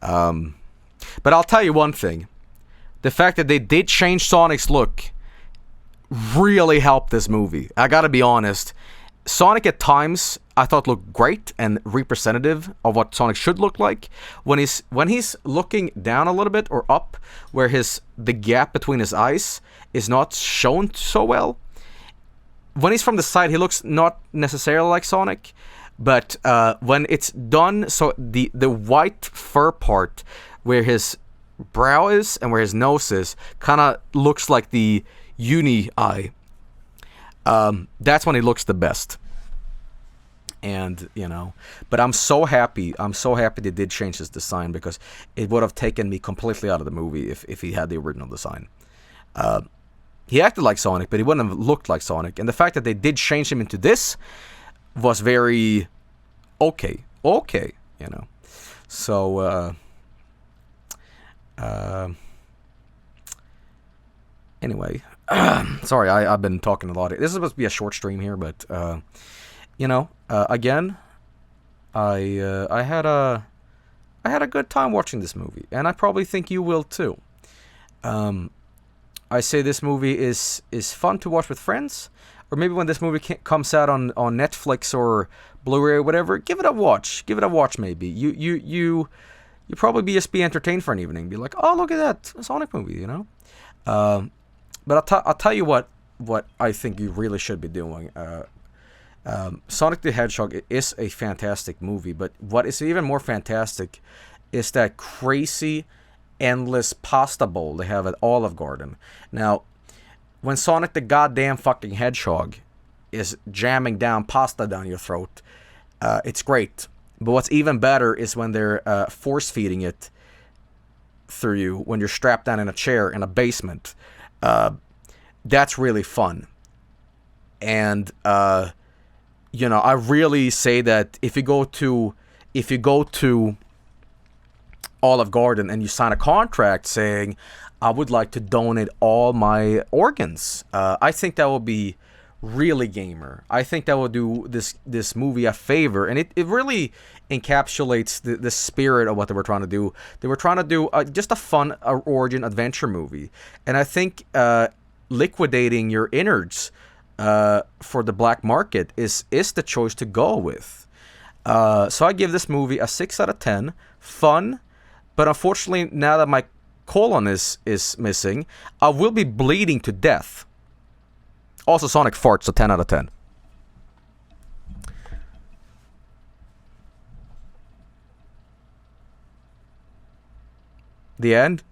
But I'll tell you one thing. The fact that they did change Sonic's look really helped this movie. I gotta be honest. Sonic at times I thought looked great and representative of what Sonic should look like. When he's looking down a little bit or up, where the gap between his eyes is not shown so well. When he's from the side, he looks not necessarily like Sonic, but when it's done, so the white fur part where his brow is and where his nose is kind of looks like the uni eye. That's when he looks the best. And, you know, but I'm so happy they did change his design, because it would have taken me completely out of the movie if he had the original design. He acted like Sonic, but he wouldn't have looked like Sonic. And the fact that they did change him into this was very okay, you know. So, anyway, sorry, I've been talking a lot. This is supposed to be a short stream here, but you know, again, I had a good time watching this movie, and I probably think you will too. I say this movie is fun to watch with friends, or maybe when this movie comes out on Netflix or Blu-ray or whatever, give it a watch. Maybe you probably just be entertained for an evening. Be like, oh, look at that, a Sonic movie, you know. But I'll tell you what I think you really should be doing. Sonic the Hedgehog is a fantastic movie, but what is even more fantastic is that crazy, endless pasta bowl they have at Olive Garden. Now, when Sonic the goddamn fucking Hedgehog is jamming down pasta down your throat, it's great. But what's even better is when they're force feeding it through you when you're strapped down in a chair in a basement. That's really fun. And you know, I really say that if you go to Olive Garden and you sign a contract saying, I would like to donate all my organs, I think that will be really gamer. I think that will do this movie a favor, and it really encapsulates the spirit of what they were trying to do. They were trying to do just a fun origin adventure movie, and I think liquidating your innards for the black market is the choice to go with. So I give this movie a 6 out of 10. Fun, but unfortunately now that my colon is missing, I will be bleeding to death. Also, Sonic farts, so 10 out of 10. The end?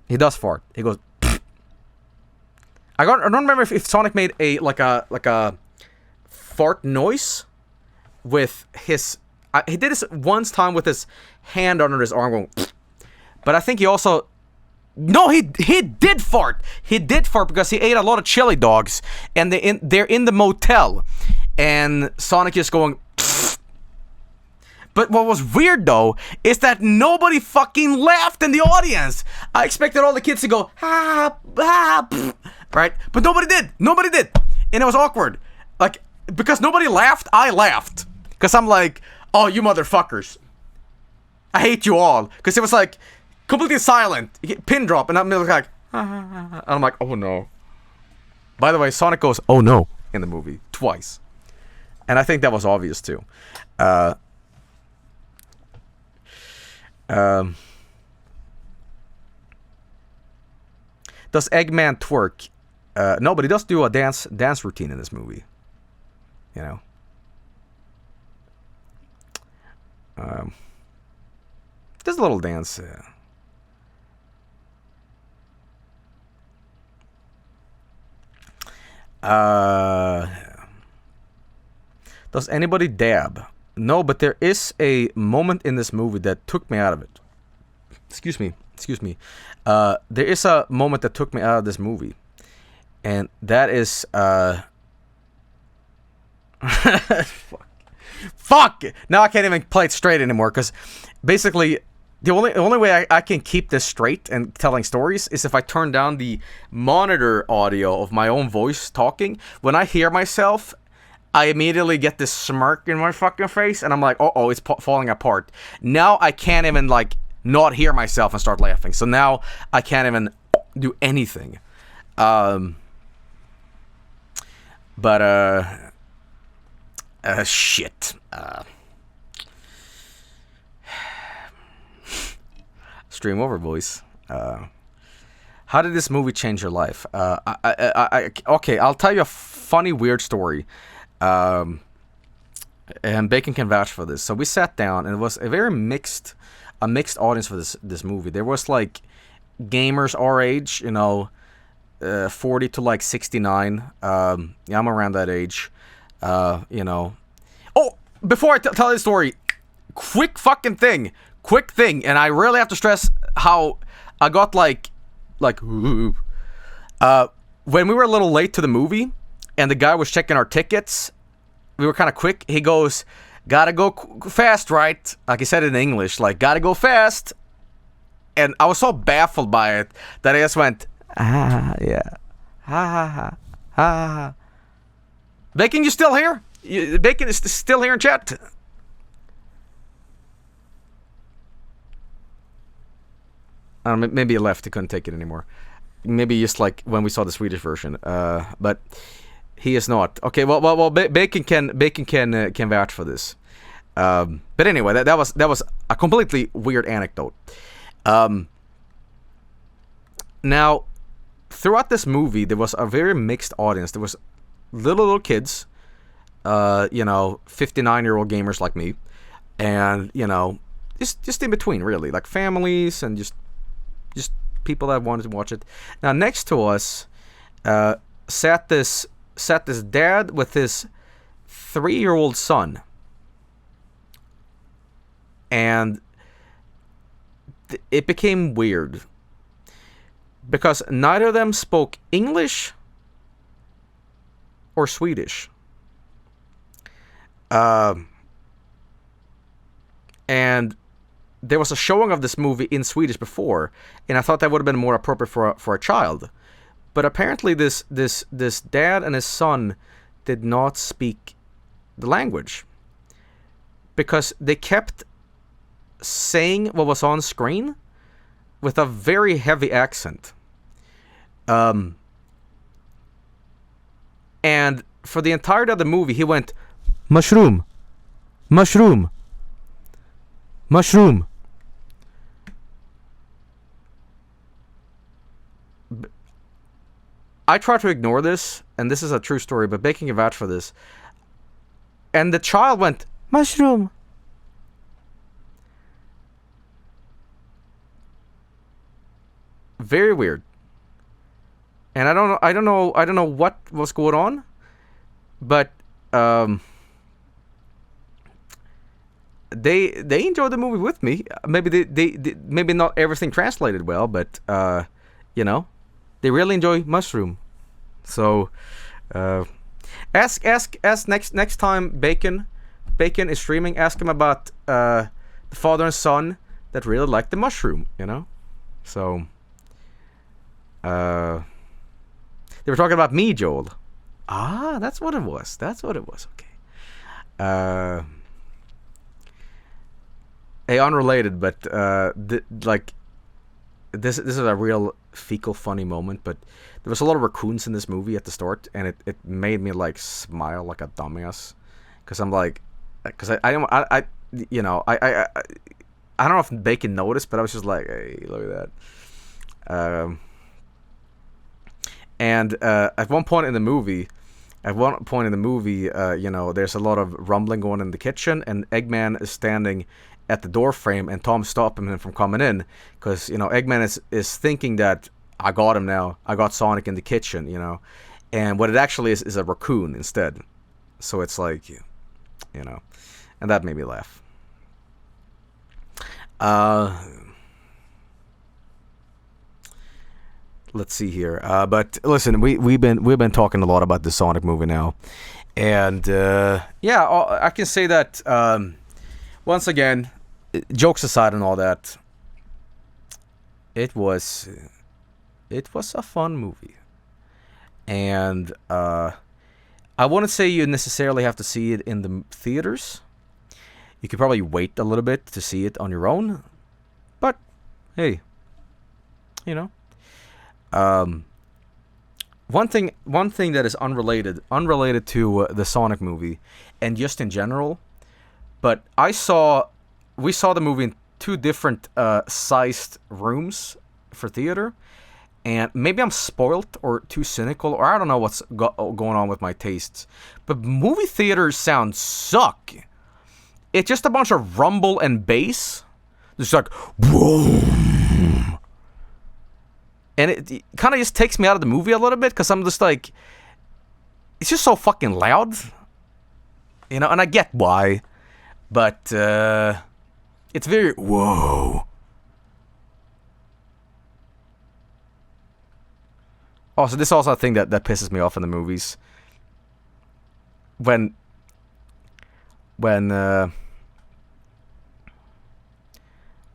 He does fart. He goes. I don't remember if Sonic made a fart noise with his. He did this once time with his hand under his arm going. But I think he also. No, he did fart. He did fart because he ate a lot of chili dogs, and they're in the motel, and Sonic is going. But what was weird though is that nobody fucking laughed in the audience. I expected all the kids to go ha ha. right? But nobody did. Nobody did. And it was awkward. Like, because nobody laughed, I laughed. Because I'm like, oh, you motherfuckers. I hate you all. Because it was like completely silent. Pin drop. And I'm like, and I'm like, oh no. By the way, Sonic goes, oh no, in the movie. Twice. And I think that was obvious too. Does Eggman twerk? No, but he does do a dance routine in this movie. You know. There's a little dance. Does anybody dab? No, but there is a moment in this movie that took me out of it. Excuse me. There is a moment that took me out of this movie. And that is Fuck! Now I can't even play it straight anymore, because basically the only way I can keep this straight and telling stories is if I turn down the monitor audio of my own voice talking. When I hear myself, I immediately get this smirk in my fucking face, and I'm like, oh, it's falling apart. Now I can't even, like, not hear myself and start laughing. So now I can't even do anything. Shit. Stream over, boys. How did this movie change your life? Okay, I'll tell you a funny, weird story. And Bacon can vouch for this. So we sat down, and it was a very mixed audience for this movie. There was like gamers our age, 40 to like 69. Yeah, I'm around that age. Oh, before I tell this story, quick thing, and I really have to stress how I got like, when we were a little late to the movie, and the guy was checking our tickets, we were kind of quick. He goes, "Gotta go fast, right?" Like he said it in English, like, "Gotta go fast." And I was so baffled by it that I just went, yeah, ha. Bacon, you still here? Bacon is still here in chat. Maybe he left. He couldn't take it anymore. Maybe just like when we saw the Swedish version. But he is not. Okay. Well. Bacon can vouch for this. But anyway, that was a completely weird anecdote. Now, throughout this movie, there was a very mixed audience. There was little kids, 59-year-old gamers like me, and just in between, really, like families and just people that wanted to watch it. Now, next to us sat this dad with his 3-year-old son, and it became weird because neither of them spoke English or Swedish. And there was a showing of this movie in Swedish before, and I thought that would have been more appropriate for a child. But apparently this dad and his son did not speak the language, because they kept saying what was on screen with a very heavy accent. And for the entirety of the movie, he went, "Mushroom, mushroom, mushroom." I tried to ignore this, and this is a true story, but Bacon can vouch for this. And the child went, "Mushroom." Very weird. And I don't know what was going on, but they enjoyed the movie with me. Maybe they maybe not everything translated well, but they really enjoy Mushroom. So ask next time Bacon is streaming, ask him about the father and son that really like the Mushroom, So there's were talking about me, Joel. Ah, that's what it was. That's what it was. Okay. Hey, unrelated, but this is a real fecal funny moment. But there was a lot of raccoons in this movie at the start, and it made me like smile like a dumbass, because I'm like, because I don't know if Bacon noticed, but I was just like, hey, look at that. And at one point in the movie, there's a lot of rumbling going in the kitchen, and Eggman is standing at the door frame, and Tom's stopping him from coming in, because Eggman is thinking that I got him now. I got Sonic in the kitchen, and what it actually is a raccoon instead. So it's like, and that made me laugh. Let's see here. But listen, we've been talking a lot about the Sonic movie now, and I can say that once again, jokes aside and all that, it was a fun movie, and I wouldn't say you necessarily have to see it in the theaters. You could probably wait a little bit to see it on your own, but hey, one thing that is unrelated to the Sonic movie, and just in general, but we saw the movie in two different sized rooms for theater, and maybe I'm spoiled or too cynical, or I don't know what's going on with my tastes, but movie theater sounds suck. It's just a bunch of rumble and bass, just like boom, and it kind of just takes me out of the movie a little bit, because I'm just like, it's just so fucking loud, and I get why, but it's very whoa. Also, this is also a thing that pisses me off in the movies. When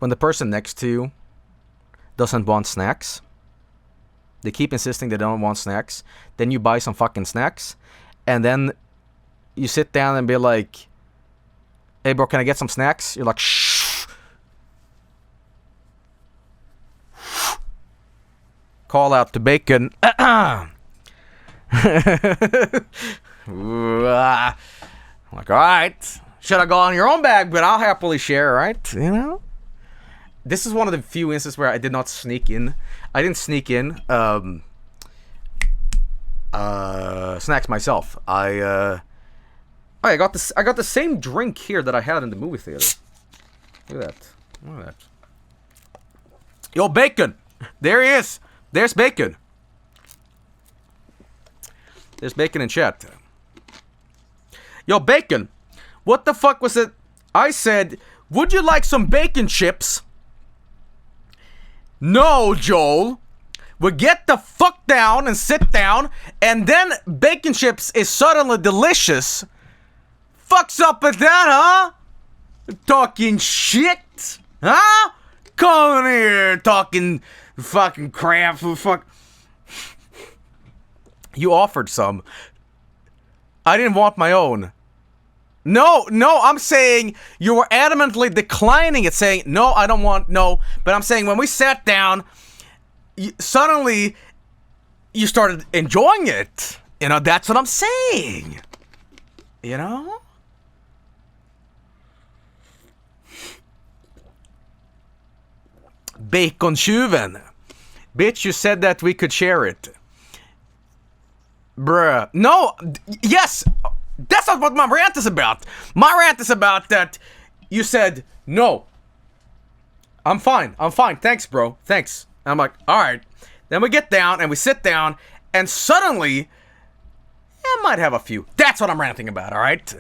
the person next to you doesn't want snacks, they keep insisting they don't want snacks, then you buy some fucking snacks, and then you sit down and be like, hey bro, can I get some snacks? You're like, shh. Call out to Bacon. I'm like, alright, should have gone in your own bag, but I'll happily share, right? This is one of the few instances where I did not sneak in. I didn't sneak in snacks myself. I got the same drink here that I had in the movie theater. Look at that. Look at that. Yo, Bacon! There he is! There's Bacon. There's Bacon in chat. Yo, Bacon! What the fuck was it? I said, would you like some bacon chips? No, Joel. We get the fuck down and sit down, and then bacon chips is suddenly delicious. Fucks up with that, huh? Talking shit, huh? Coming here talking fucking crap. Fuck. You offered some. I didn't want my own. No, I'm saying you were adamantly declining it, saying, no, I don't want, no. But I'm saying when we sat down, suddenly you started enjoying it. That's what I'm saying. Bacon-tjuven. Bitch, you said that we could share it. Bruh. No, yes. That's not what my rant is about. My rant is about that you said, no. I'm fine. Thanks, bro. Thanks. And I'm like, alright. Then we get down and we sit down, and suddenly, I might have a few. That's what I'm ranting about, alright?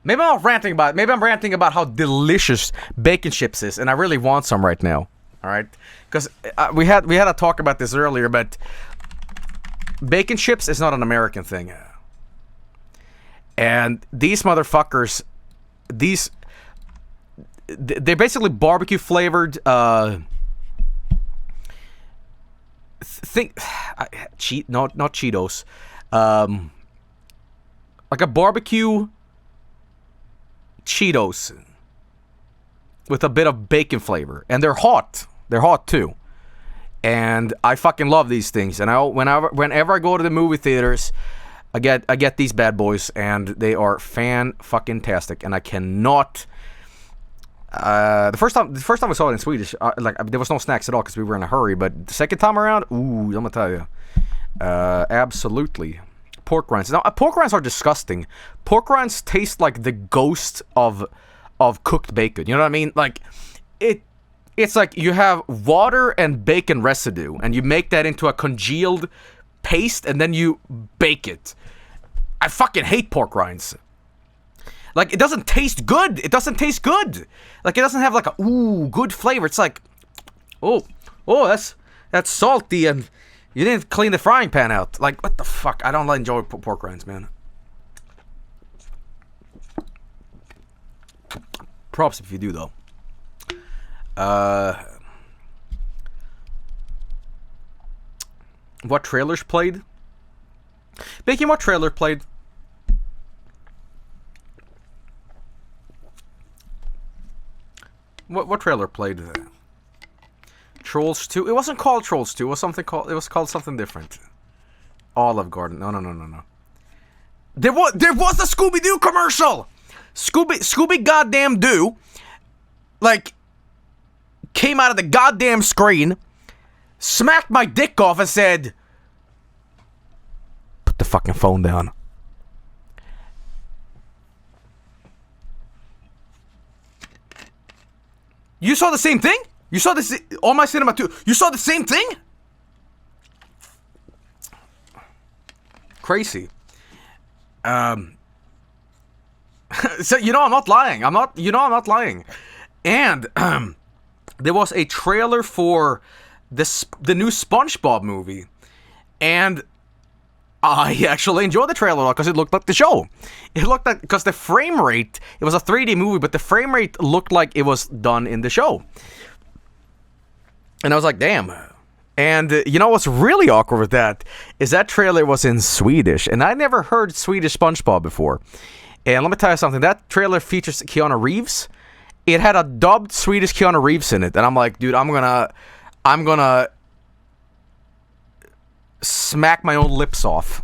Maybe I'm ranting about how delicious bacon chips is, and I really want some right now. Alright? Because we had a talk about this earlier, but bacon chips is not an American thing. And these motherfuckers, they're basically barbecue flavored, not Cheetos. Like a barbecue Cheetos with a bit of bacon flavor, and they're hot. They're hot too, and I fucking love these things. And whenever I go to the movie theaters, I get these bad boys, and they are fan-fucking-tastic. And I cannot. The first time I saw it in Swedish, there was no snacks at all because we were in a hurry. But the second time around, ooh, I'm gonna tell you, absolutely. Pork rinds. Now, pork rinds are disgusting. Pork rinds taste like the ghost of cooked bacon. You know what I mean? Like, it's like you have water and bacon residue, and you make that into a congealed paste, and then you bake it. I fucking hate pork rinds. Like, it doesn't taste good. It doesn't taste good. Like, it doesn't have like a good flavor. It's like, oh, that's salty, and you didn't clean the frying pan out. Like, what the fuck? I don't enjoy pork rinds, man. Props if you do, though. What trailers played? Bacon, what trailer played? What trailer played? Trolls 2? It wasn't called Trolls 2. It was called something different. Olive Garden. No. There was a Scooby-Doo commercial. Scooby goddamn Doo, like, came out of the goddamn screen, smacked my dick off, and said, "Put the fucking phone down." You saw the same thing? You saw this on my cinema too. You saw the same thing? Crazy. So I'm not lying. I'm not lying. And there was a trailer for the new SpongeBob movie, and I actually enjoyed the trailer because it looked like the show. It looked like, because the frame rate, it was a 3D movie, but the frame rate looked like it was done in the show. And I was like, damn. And you know what's really awkward with that is that trailer was in Swedish, and I never heard Swedish SpongeBob before. And let me tell you something, that trailer features Keanu Reeves. It had a dubbed Swedish Keanu Reeves in it, and I'm like, dude, I'm gonna smack my own lips off.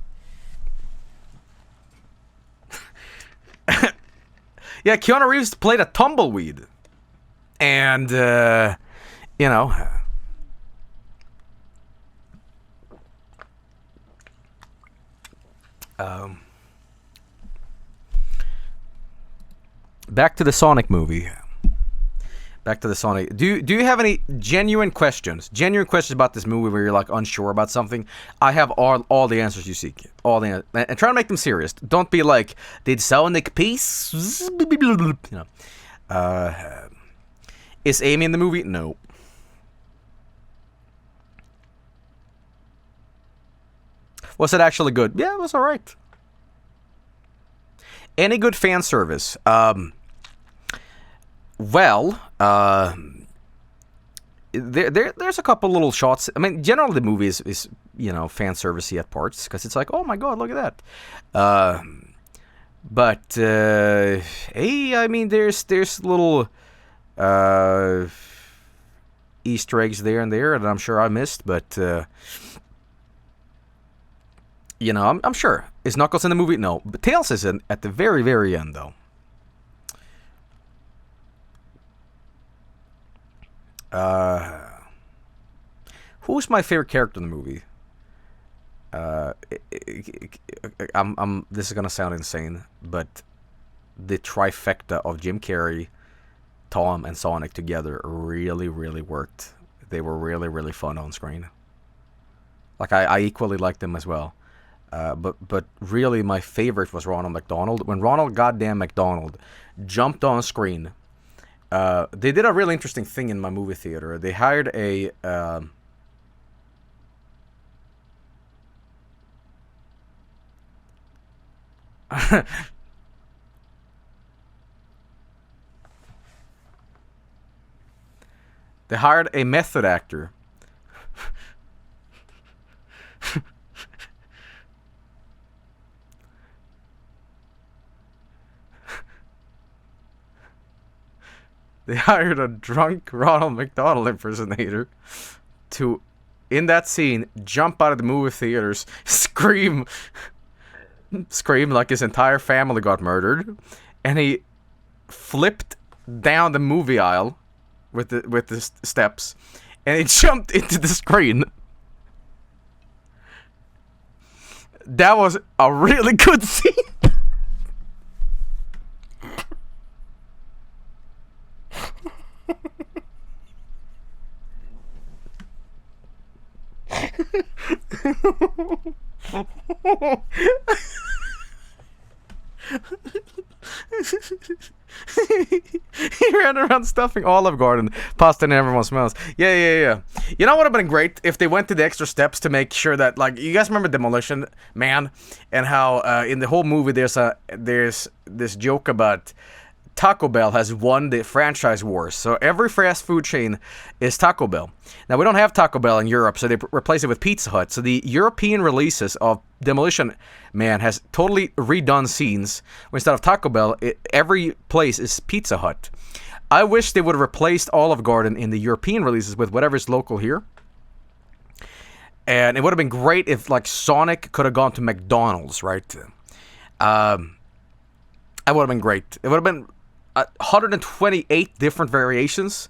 Yeah, Keanu Reeves played a tumbleweed. And, you know. Back to the Sonic movie. Back to the Sonic. Do you have any genuine questions? Genuine questions about this movie where you're like unsure about something? I have all the answers you seek. All the and try to make them serious. Don't be like, did Sonic peace? You know. Is Amy in the movie? No. Was it actually good? Yeah, it was alright. Any good fan service? Well, there's a couple little shots. I mean, generally the movie is you know, fan servicey at parts, because it's like, oh my god, look at that. But hey, I mean, there's little Easter eggs there and there that I'm sure I missed, but you know, I'm sure. Is Knuckles in the movie? No, but Tails is in at the very, very end, though. Who's my favorite character in the movie? This is gonna sound insane, but the trifecta of Jim Carrey, Tom, and Sonic together really, really worked. They were really, really fun on screen. Like, I equally liked them as well. But really, my favorite was Ronald McDonald. When Ronald goddamn McDonald jumped on screen, they did a really interesting thing in my movie theater. They hired a they hired a method actor They hired a drunk Ronald McDonald impersonator to, in that scene, jump out of the movie theaters, scream like his entire family got murdered, and he flipped down the movie aisle with the steps, and he jumped into the screen. That was a really good scene. He ran around stuffing Olive Garden pasta and everyone smells. Yeah. You know what would have been great if they went to the extra steps to make sure that, like, you guys remember Demolition Man and how in the whole movie there's this joke about Taco Bell has won the franchise wars. So every fast food chain is Taco Bell. Now, we don't have Taco Bell in Europe, so they replace it with Pizza Hut. So the European releases of Demolition Man has totally redone scenes. Where instead of Taco Bell, every place is Pizza Hut. I wish they would have replaced Olive Garden in the European releases with whatever's local here. And it would have been great if, like, Sonic could have gone to McDonald's, right? That would have been great. It would have been 128 different variations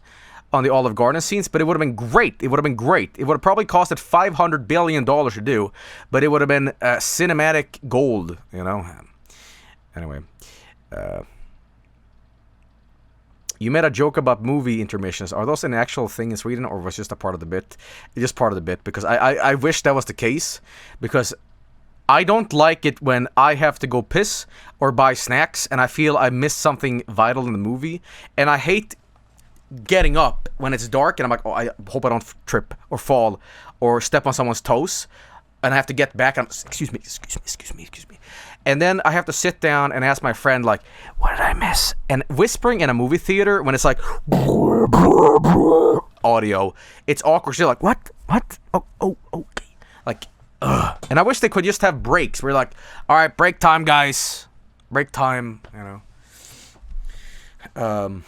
on the Olive Garden scenes, but it would have been great. It would have probably costed $500 billion to do, but it would have been cinematic gold, you know? Anyway. You made a joke about movie intermissions. Are those an actual thing in Sweden, or was it just a part of the bit? It's just part of the bit, because I wish that was the case, because I don't like it when I have to go piss or buy snacks and I feel I missed something vital in the movie. And I hate getting up when it's dark and I'm like, oh, I hope I don't trip or fall or step on someone's toes. And I have to get back and excuse me. And then I have to sit down and ask my friend, like, what did I miss? And whispering in a movie theater when it's like audio, it's awkward. You're like, what? Oh, okay. Like, ugh. And I wish they could just have breaks. We're like, all right, break time, guys. Break time, you know.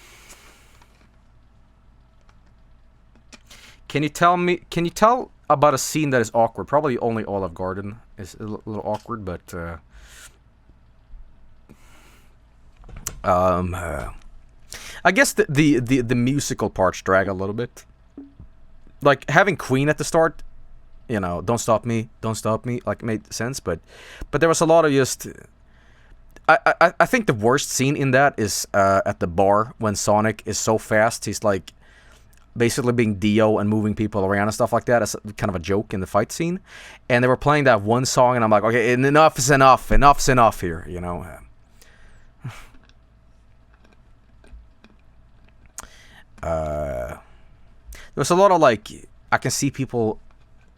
Can you tell about a scene that is awkward? Probably only Olive Garden is a little awkward, but I guess the musical parts drag a little bit. Like having Queen at the start, you know, don't stop me, like made sense, but there was a lot of just. I think the worst scene in that is at the bar when Sonic is so fast, he's like basically being Dio and moving people around and stuff like that. It's kind of a joke in the fight scene, and they were playing that one song, and I'm like, okay, enough's enough here, you know. There's a lot of, like, I can see people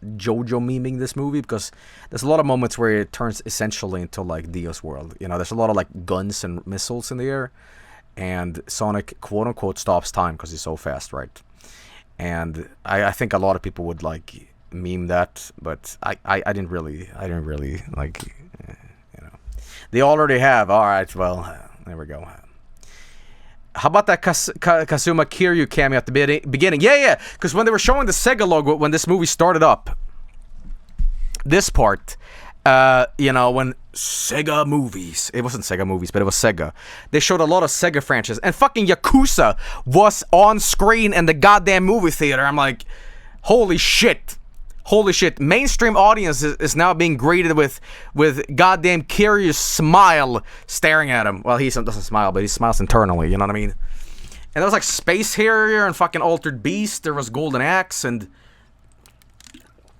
JoJo memeing this movie because there's a lot of moments where it turns essentially into like Dio's world. You know, there's a lot of like guns and missiles in the air, and Sonic quote unquote stops time because he's so fast, right? And I think a lot of people would like meme that, but I didn't really like, you know, they already have. All right, well, there we go. How about that Kazuma Kiryu cameo at the beginning? Yeah, because when they were showing the Sega logo when this movie started up, this part, you know, when Sega movies, it wasn't Sega movies, but it was Sega. They showed a lot of Sega franchises, and fucking Yakuza was on screen in the goddamn movie theater. I'm like, holy shit. Mainstream audience is now being greeted with goddamn Kiryu's smile staring at him. Well, he doesn't smile, but he smiles internally, you know what I mean? And there was like Space Harrier and fucking Altered Beast. There was Golden Axe, and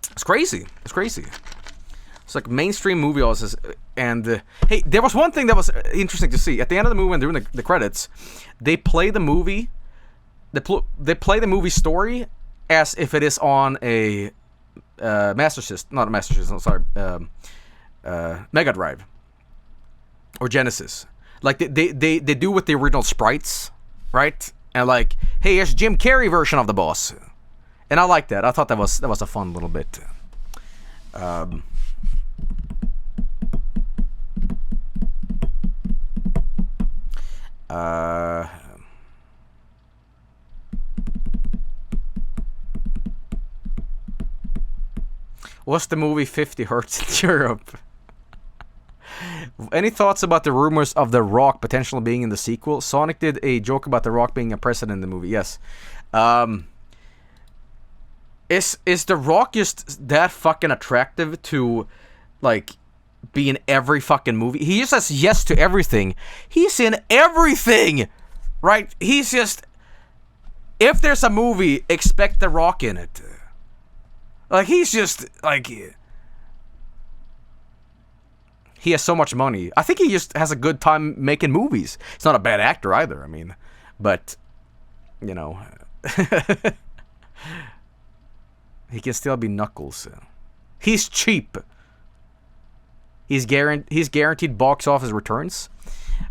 it's crazy. It's like mainstream movie audiences. And hey, there was one thing that was interesting to see. At the end of the movie, when during the credits, they play the movie. They play the movie story as if it is on a Master System, not a Master System, sorry, Mega Drive or Genesis. Like they do with the original sprites, right? And like, hey, here's Jim Carrey version of the boss, and I like that. I thought that was a fun little bit. Was the movie 50 Hertz in Europe? Any thoughts about the rumors of The Rock potentially being in the sequel? Sonic did a joke about The Rock being a president in the movie. Yes. Is The Rock just that fucking attractive to, like, be in every fucking movie? He just says yes to everything. He's in everything, right? He's just, if there's a movie, expect The Rock in it. Like, he's just, like, he has so much money. I think he just has a good time making movies. He's not a bad actor either, I mean. But, you know, he can still be Knuckles. He's cheap. He's guaranteed box office returns.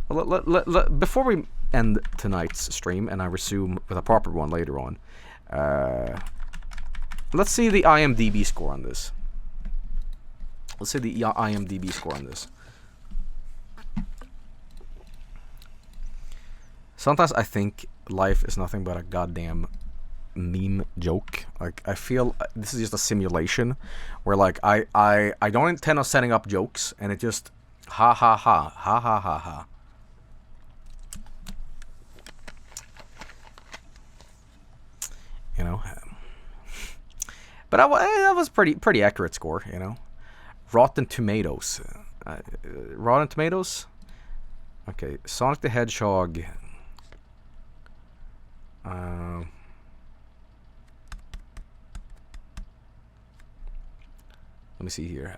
Before we end tonight's stream, and I resume with a proper one later on, let's see the IMDb score on this. Let's see the IMDb score on this. Sometimes I think life is nothing but a goddamn meme joke. Like, I feel this is just a simulation where, like, I don't intend on setting up jokes, and it just ha ha ha ha ha ha ha. You know, but that was pretty accurate score. You know, Rotten Tomatoes. Rotten Tomatoes. Okay, Sonic the Hedgehog. Let me see here.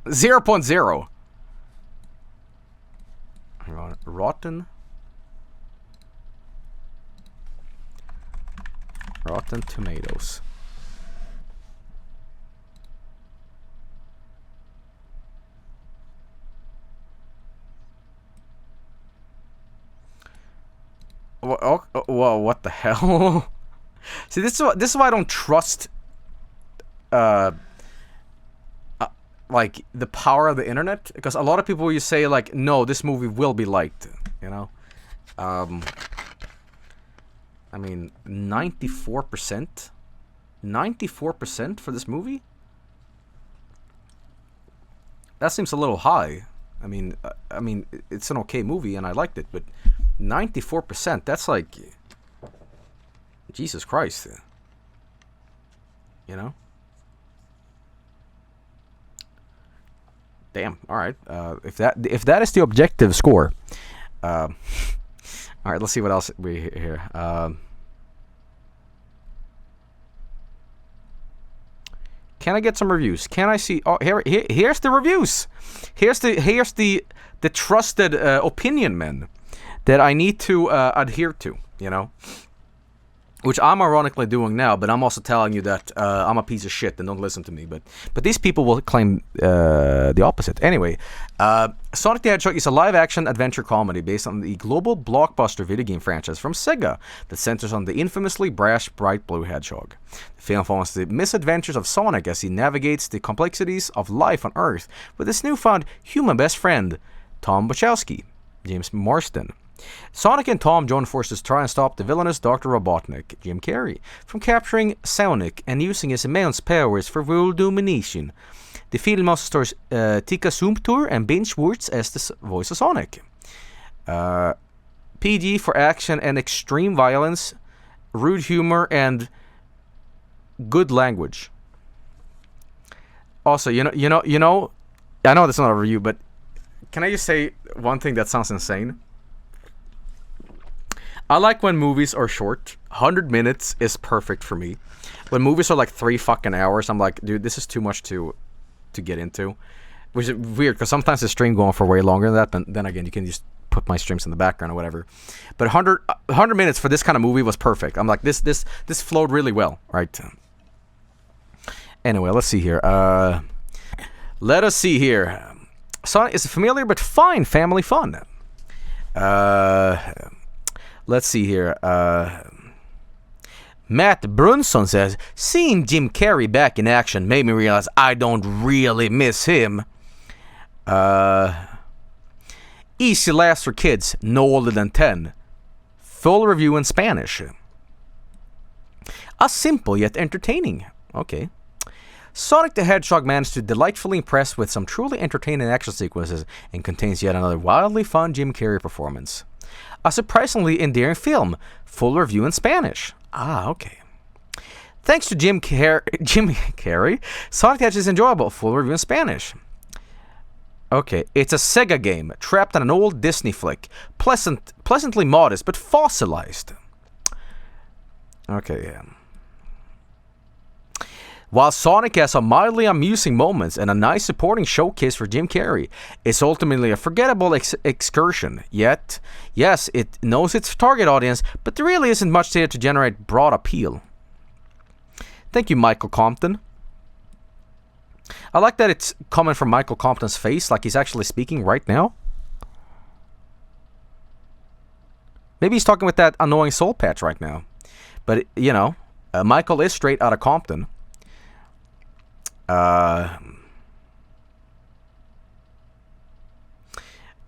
0.0. Hang on. Rotten Tomatoes. Well, what the hell? See, this is why I don't trust like the power of the internet, because a lot of people, you say, like, no, this movie will be liked, you know. I mean, 94% for this movie. That seems a little high. I mean, it's an okay movie and I liked it, but 94%, that's like, Jesus Christ. You know? Damn. All right. If that is the objective score, all right. Let's see what else we here. Can I get some reviews? Can I see? Oh, here's the reviews. Here's the trusted opinion men that I need to adhere to. You know. Which I'm ironically doing now, but I'm also telling you that I'm a piece of shit and don't listen to me. But these people will claim the opposite. Anyway, Sonic the Hedgehog is a live-action adventure comedy based on the global blockbuster video game franchise from Sega that centers on the infamously brash bright blue hedgehog. The film follows the misadventures of Sonic as he navigates the complexities of life on Earth with his newfound human best friend, Tom Wachowski, James Marsden. Sonic and Tom join forces to try and stop the villainous Dr. Robotnik, Jim Carrey, from capturing Sonic and using his immense powers for world domination. The film also stars Tika Sumpter and Ben Schwartz as the voice of Sonic. PG for action and extreme violence, rude humor, and good language. Also, you know, I know that's not a review, but can I just say one thing that sounds insane? I like when movies are short. 100 minutes is perfect for me. When movies are like 3 fucking hours, I'm like, dude, this is too much to get into. Which is weird, because sometimes the stream go on for way longer than that. But then again, you can just put my streams in the background or whatever. But 100 minutes for this kind of movie was perfect. I'm like, this flowed really well, right? Anyway, let's see here. Let us see here. Sonic is familiar but fine family fun. Let's see here. Matt Brunson says, seeing Jim Carrey back in action made me realize I don't really miss him. Easy laughs for kids no older than 10. Full review in Spanish. A simple yet entertaining. Okay. Sonic the Hedgehog managed to delightfully impress with some truly entertaining action sequences and contains yet another wildly fun Jim Carrey performance. A surprisingly endearing film, full review in Spanish. Ah, okay. Thanks to Jim Carrey, Sonic the Hedgehog is enjoyable, full review in Spanish. Okay, it's a Sega game, trapped in an old Disney flick. Pleasantly modest, but fossilized. Okay, yeah. While Sonic has some mildly amusing moments and a nice supporting showcase for Jim Carrey, it's ultimately a forgettable excursion. Yet, yes, it knows its target audience, but there really isn't much there to generate broad appeal. Thank you, Michael Compton. I like that it's coming from Michael Compton's face, like he's actually speaking right now. Maybe he's talking with that annoying soul patch right now. But, you know, Michael is straight out of Compton.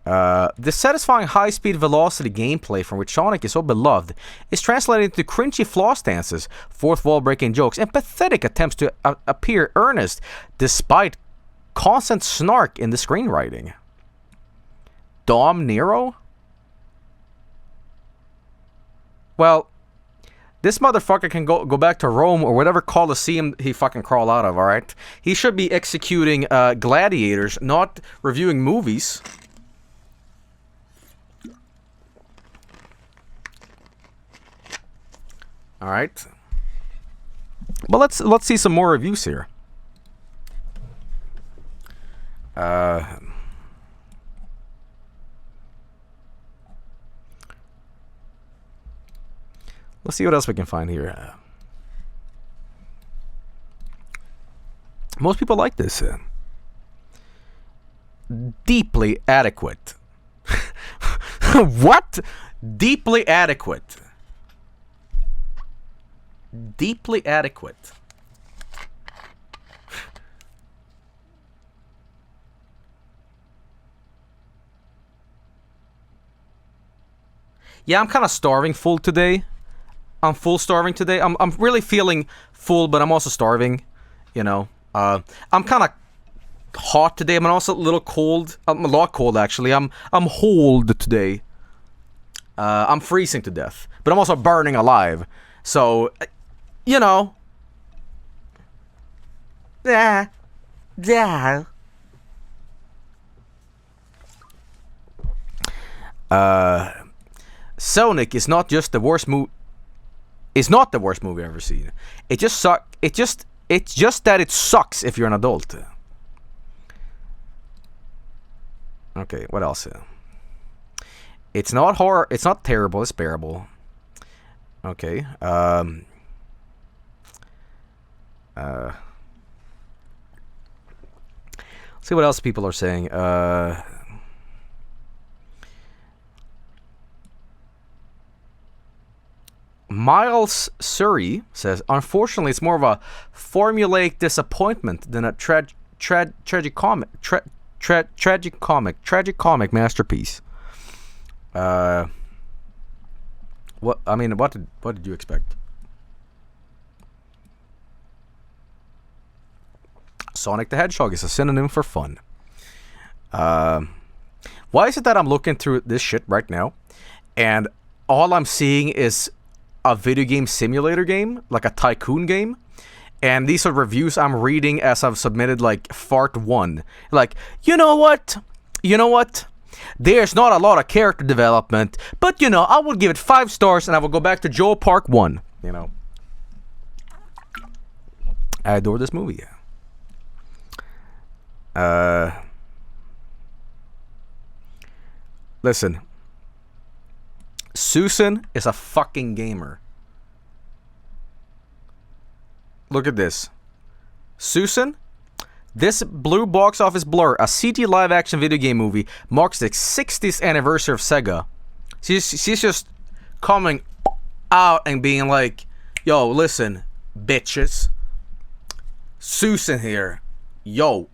The satisfying high-speed velocity gameplay from which Sonic is so beloved is translated into cringy floss dances, fourth wall-breaking jokes, and pathetic attempts to appear earnest despite constant snark in the screenwriting. Dom Nero? Well, this motherfucker can go back to Rome or whatever Colosseum he fucking crawled out of, alright? He should be executing gladiators, not reviewing movies. Alright. Well, let's see some more reviews here. Let's see what else we can find here. Most people like this. Deeply adequate. What? Deeply adequate. Deeply adequate. Yeah, I'm kind of starving full today. I'm full starving today. I'm really feeling full, but I'm also starving. You know, I'm kind of hot today. I'm also a little cold. I'm a lot cold actually. I'm hold today. I'm freezing to death, but I'm also burning alive. So, you know. Yeah. Sonic is not just the worst movie. It's not the worst movie I've ever seen. It just sucks. It's just that it sucks if you're an adult. Okay, what else? It's not horror. It's not terrible. It's bearable. Okay. Let's see what else people are saying. Miles Surrey says, unfortunately, it's more of a formulaic disappointment than a tragic comic masterpiece. What did you expect? Sonic the Hedgehog is a synonym for fun. Why is it that I'm looking through this shit right now, and all I'm seeing is a video game simulator game, like a tycoon game, and these are reviews I'm reading as I've submitted, like Fart 1. Like, you know what? There's not a lot of character development, but you know, I will give it 5 stars and I will go back to Joe Park 1. You know, I adore this movie. Listen, Susan is a fucking gamer. Look at this. Susan, this blue box office blur, a CG live action video game movie, marks the 60th anniversary of Sega. She's just coming out and being like, yo, listen, bitches. Susan here. Yo,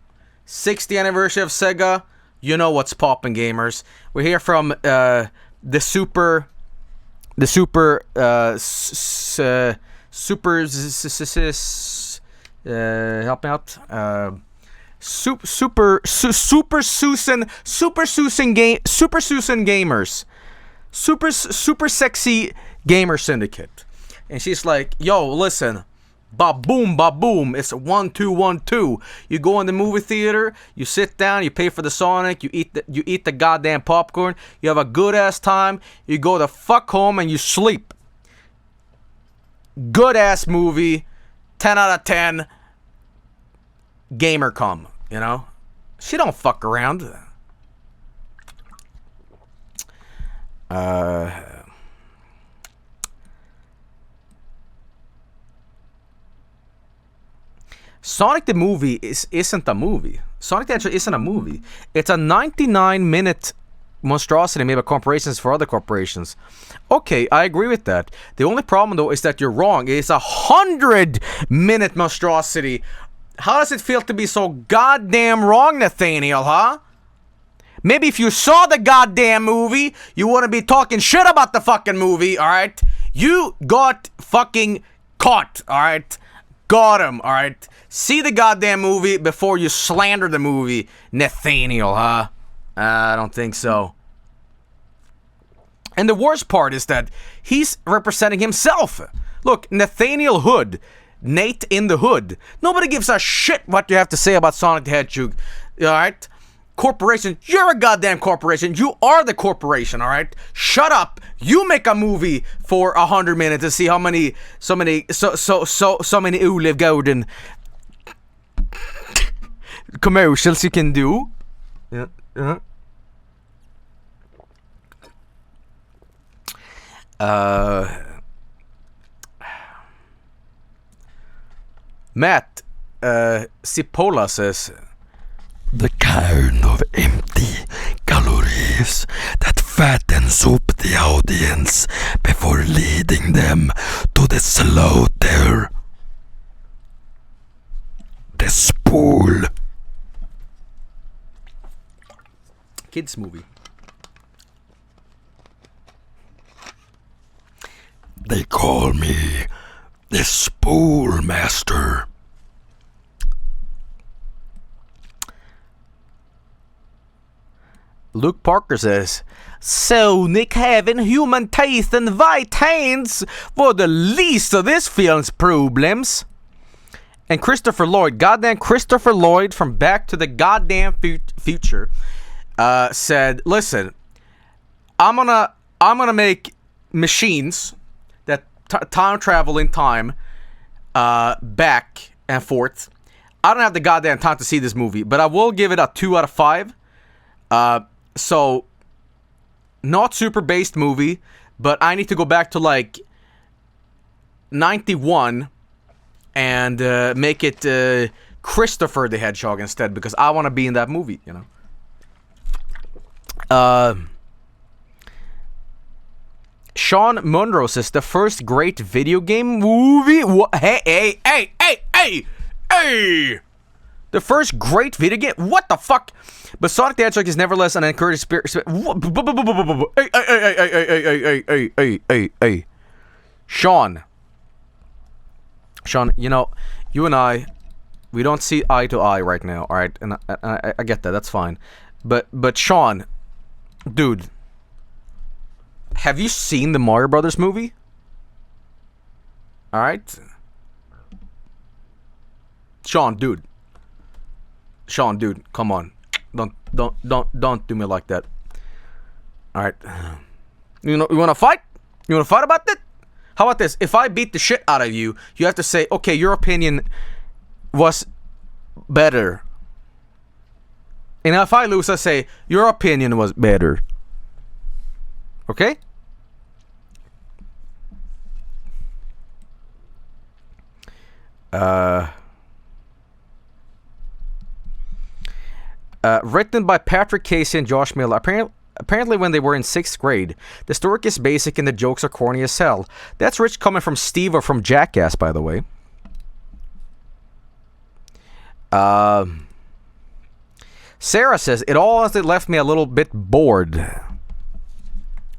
60th anniversary of Sega. You know what's poppin', gamers. We're here from the super Help me out. Super Susan Gamers. Super sexy gamer syndicate. And she's like, yo, listen. Ba-boom. It's 1 2 1 2. You go in the movie theater, you sit down, you pay for the Sonic, you eat the goddamn popcorn, you have a good ass time, you go the fuck home and you sleep. Good ass movie, 10 out of 10. Gamer come, you know? She don't fuck around. Sonic the movie isn't a movie. Sonic the Hedgehog isn't a movie. It's a 99-minute monstrosity made by corporations for other corporations. Okay, I agree with that. The only problem though is that you're wrong. It's a 100-minute monstrosity. How does it feel to be so goddamn wrong, Nathaniel, huh? Maybe if you saw the goddamn movie, you wouldn't be talking shit about the fucking movie, alright? You got fucking caught, alright? Got him, alright? See the goddamn movie before you slander the movie, Nathaniel, huh? I don't think so. And the worst part is that he's representing himself. Look, Nathaniel Hood, Nate in the Hood. Nobody gives a shit what you have to say about Sonic the Hedgehog, alright? Corporation, you're a goddamn corporation. You are the corporation, alright? Shut up. You make a movie for 100 minutes to see how many, so many Olive Garden commercials you can do. Yeah. Matt Cipolla says, the kind of empty calories that fattens up the audience before leading them to the slaughter. The spool. Kids movie. They call me the Spool Master. Luke Parker says, Sonic having human teeth and white hands were the least of this film's problems. And Christopher Lloyd, goddamn Christopher Lloyd from Back to the Goddamn Future, said, listen, I'm gonna make machines that time travel in time back and forth. I don't have the goddamn time to see this movie, but I will give it a 2 out of 5. So, not super based movie, but I need to go back to like 91 and make it Christopher the Hedgehog instead, because I want to be in that movie, you know. Sean Munro says the first great video game movie. Hey! The first great video game. What the fuck? But Sonic the Hedgehog is nevertheless an encouraged spirit. Hey. Sean, you know, you and I, we don't see eye to eye right now, all right? And I get that. That's fine. But Sean, dude, have you seen the Mario Brothers movie? All right, Sean, dude, come on. Don't do me like that. All right. You want to fight? You want to fight about that? How about this? If I beat the shit out of you, you have to say, okay, your opinion was better. And if I lose, I say, your opinion was better. Okay? Written by Patrick Casey and Josh Miller. Apparently when they were in 6th grade. The story is basic and the jokes are corny as hell. That's rich coming from Steve or from Jackass, by the way. Sarah says, it all honestly left me a little bit bored.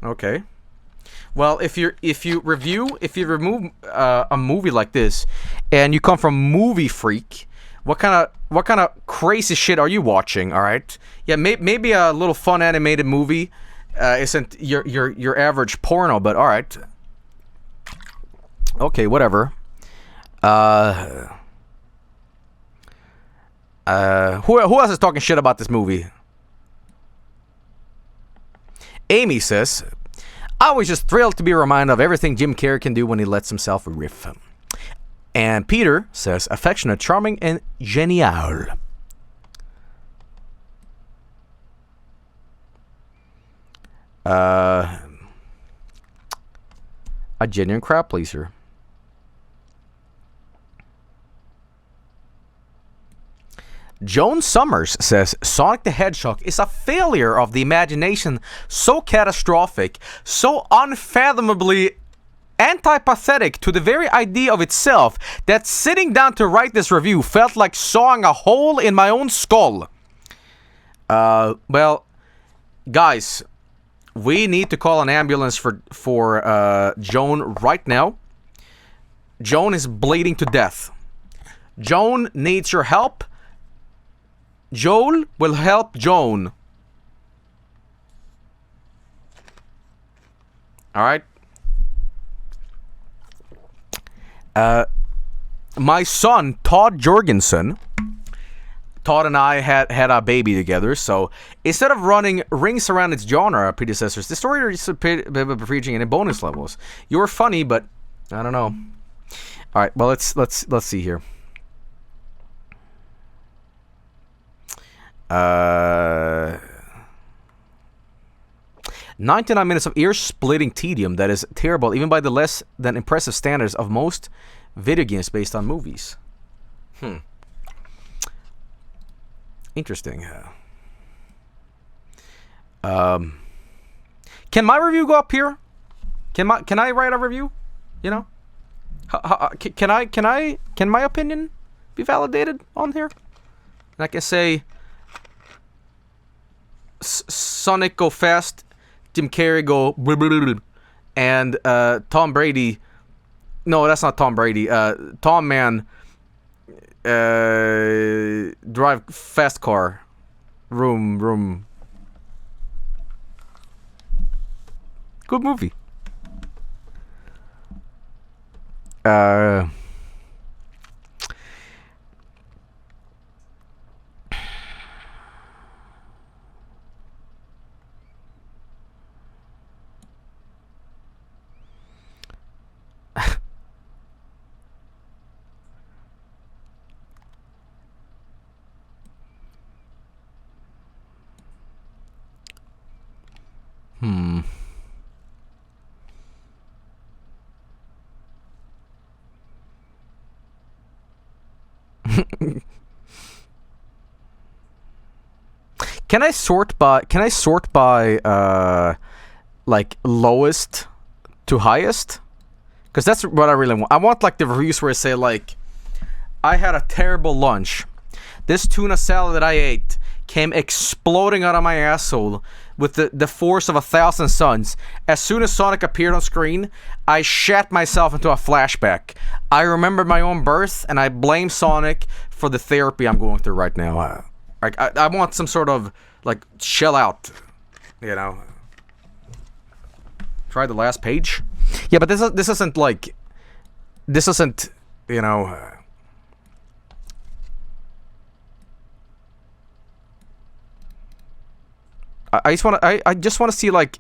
Okay. Well, if you remove a movie like this, and you come from Movie Freak, what kind of crazy shit are you watching? All right, yeah, maybe a little fun animated movie isn't your average porno, but all right, okay, whatever. Who else is talking shit about this movie? Amy says, I was just thrilled to be reminded of everything Jim Carrey can do when he lets himself riff. And Peter says, affectionate, charming, and genial. A genuine crowd pleaser. Joan Summers says Sonic the Hedgehog is a failure of the imagination, so catastrophic, so unfathomably antipathetic to the very idea of itself, that sitting down to write this review felt like sawing a hole in my own skull. Well, guys, we need to call an ambulance for Joan right now. Joan is bleeding to death. Joan needs your help. Joel will help Joan. Alright. My son, Todd Jorgensen. Todd and I had a baby together, so instead of running rings around its genre predecessors, the story is preaching any bonus levels. You were funny, but I don't know. Alright, well let's see here. 99 minutes of ear-splitting tedium that is terrible even by the less than impressive standards of most video games based on movies. Interesting. Can my review go up here? Can I write a review? You know? Can my opinion be validated on here? And I can say Sonic go fast, Jim Carrey go blah, blah, blah, blah, and Tom Brady. No, that's not Tom Brady. Tom Man drive fast car. Room. Good movie. Can I sort by like lowest to highest? Because that's what I really want. I want like the reviews where I say like, I had a terrible lunch. This tuna salad that I ate came exploding out of my asshole with the force of 1,000 suns. As soon as Sonic appeared on screen, I shat myself into a flashback. I remember my own birth, and I blame Sonic for the therapy I'm going through right now. I want some sort of, like, shell out, you know. Try the last page. Yeah, but this isn't, like, this isn't, you know... I just want to see like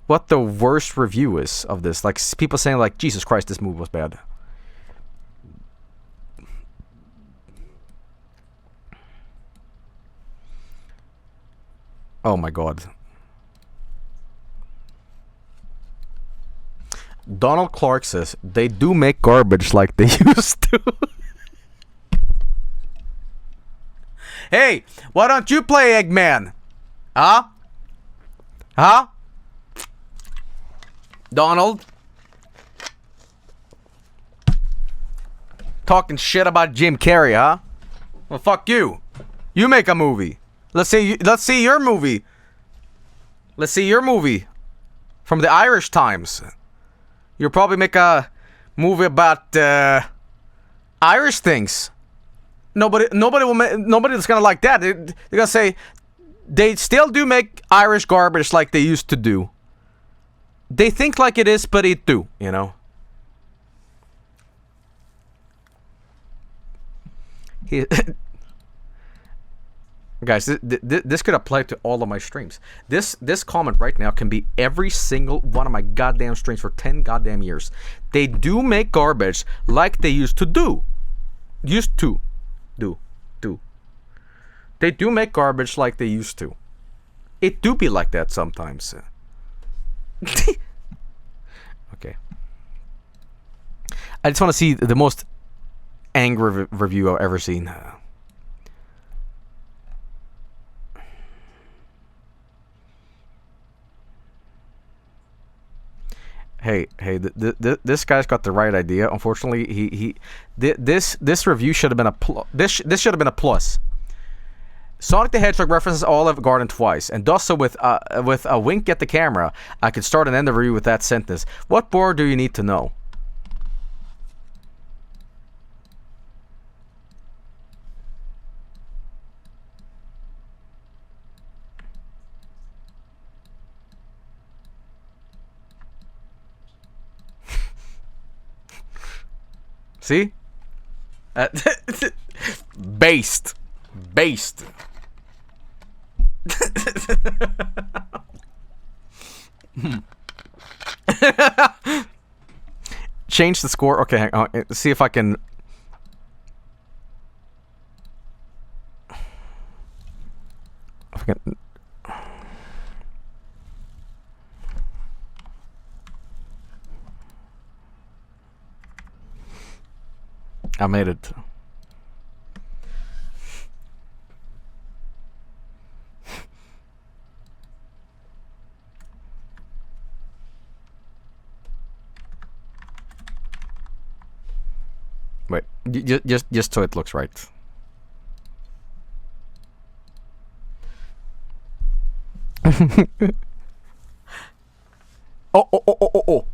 what the worst review is of this. Like people saying like, Jesus Christ, this movie was bad. Oh my god. Donald Clark says they do make garbage like they used to. Hey, why don't you play Eggman? Huh? Huh? Donald? Talking shit about Jim Carrey, huh? Well, fuck you. You make a movie. Let's see your movie. Let's see your movie. From the Irish Times. You'll probably make a movie about Irish things. Nobody's gonna like that. They're gonna say they still do make Irish garbage like they used to do. They think like it is, but it do, you know. Guys, this could apply to all of my streams. This comment right now can be every single one of my goddamn streams for 10 goddamn years. They do make garbage like they used to do. Do. They do make garbage like they used to. It do be like that sometimes. Okay. I just want to see the most angry review I've ever seen. Hey, this guy's got the right idea. Unfortunately, this review should have been this should have been a plus. Sonic the Hedgehog references Olive Garden twice, and does so with a wink at the camera. I could start and end the review with that sentence. What more do you need to know? See? Based. Change the score. Okay, hang on. See if I can. I made it. Wait, just so it looks right. Oh.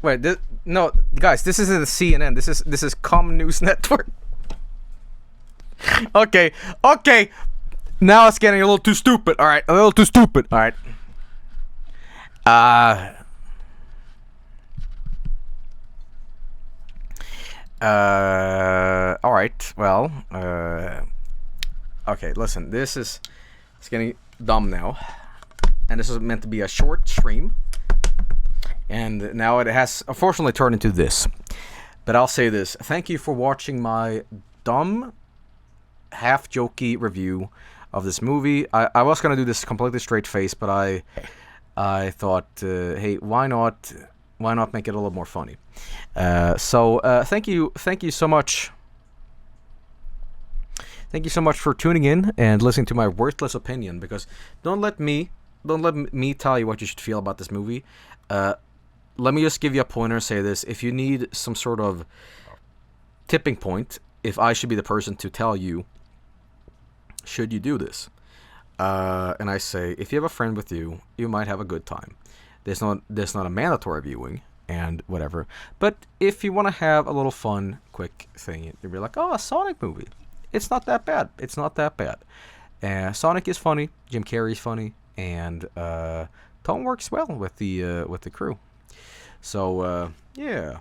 Wait, no, guys, this isn't the CNN. This is Com News Network. Okay. Now it's getting a little too stupid. All right, a little too stupid. All right. All right. Well. Okay. Listen. It's getting dumb now, and this is meant to be a short stream. And now it has unfortunately turned into this. But I'll say this. Thank you for watching my dumb, half-jokey review of this movie. I was going to do this completely straight face, but I thought, hey, why not make it a little more funny? So thank you so much. Thank you so much for tuning in and listening to my worthless opinion, because don't let me tell you what you should feel about this movie. Let me just give you a pointer and say this. If you need some sort of tipping point, if I should be the person to tell you, should you do this? And I say, if you have a friend with you, you might have a good time. There's not a mandatory viewing and whatever. But if you want to have a little fun, quick thing, you'll be like, oh, a Sonic movie. It's not that bad. Sonic is funny. Jim Carrey's funny. And Tom works well with the crew. So, yeah.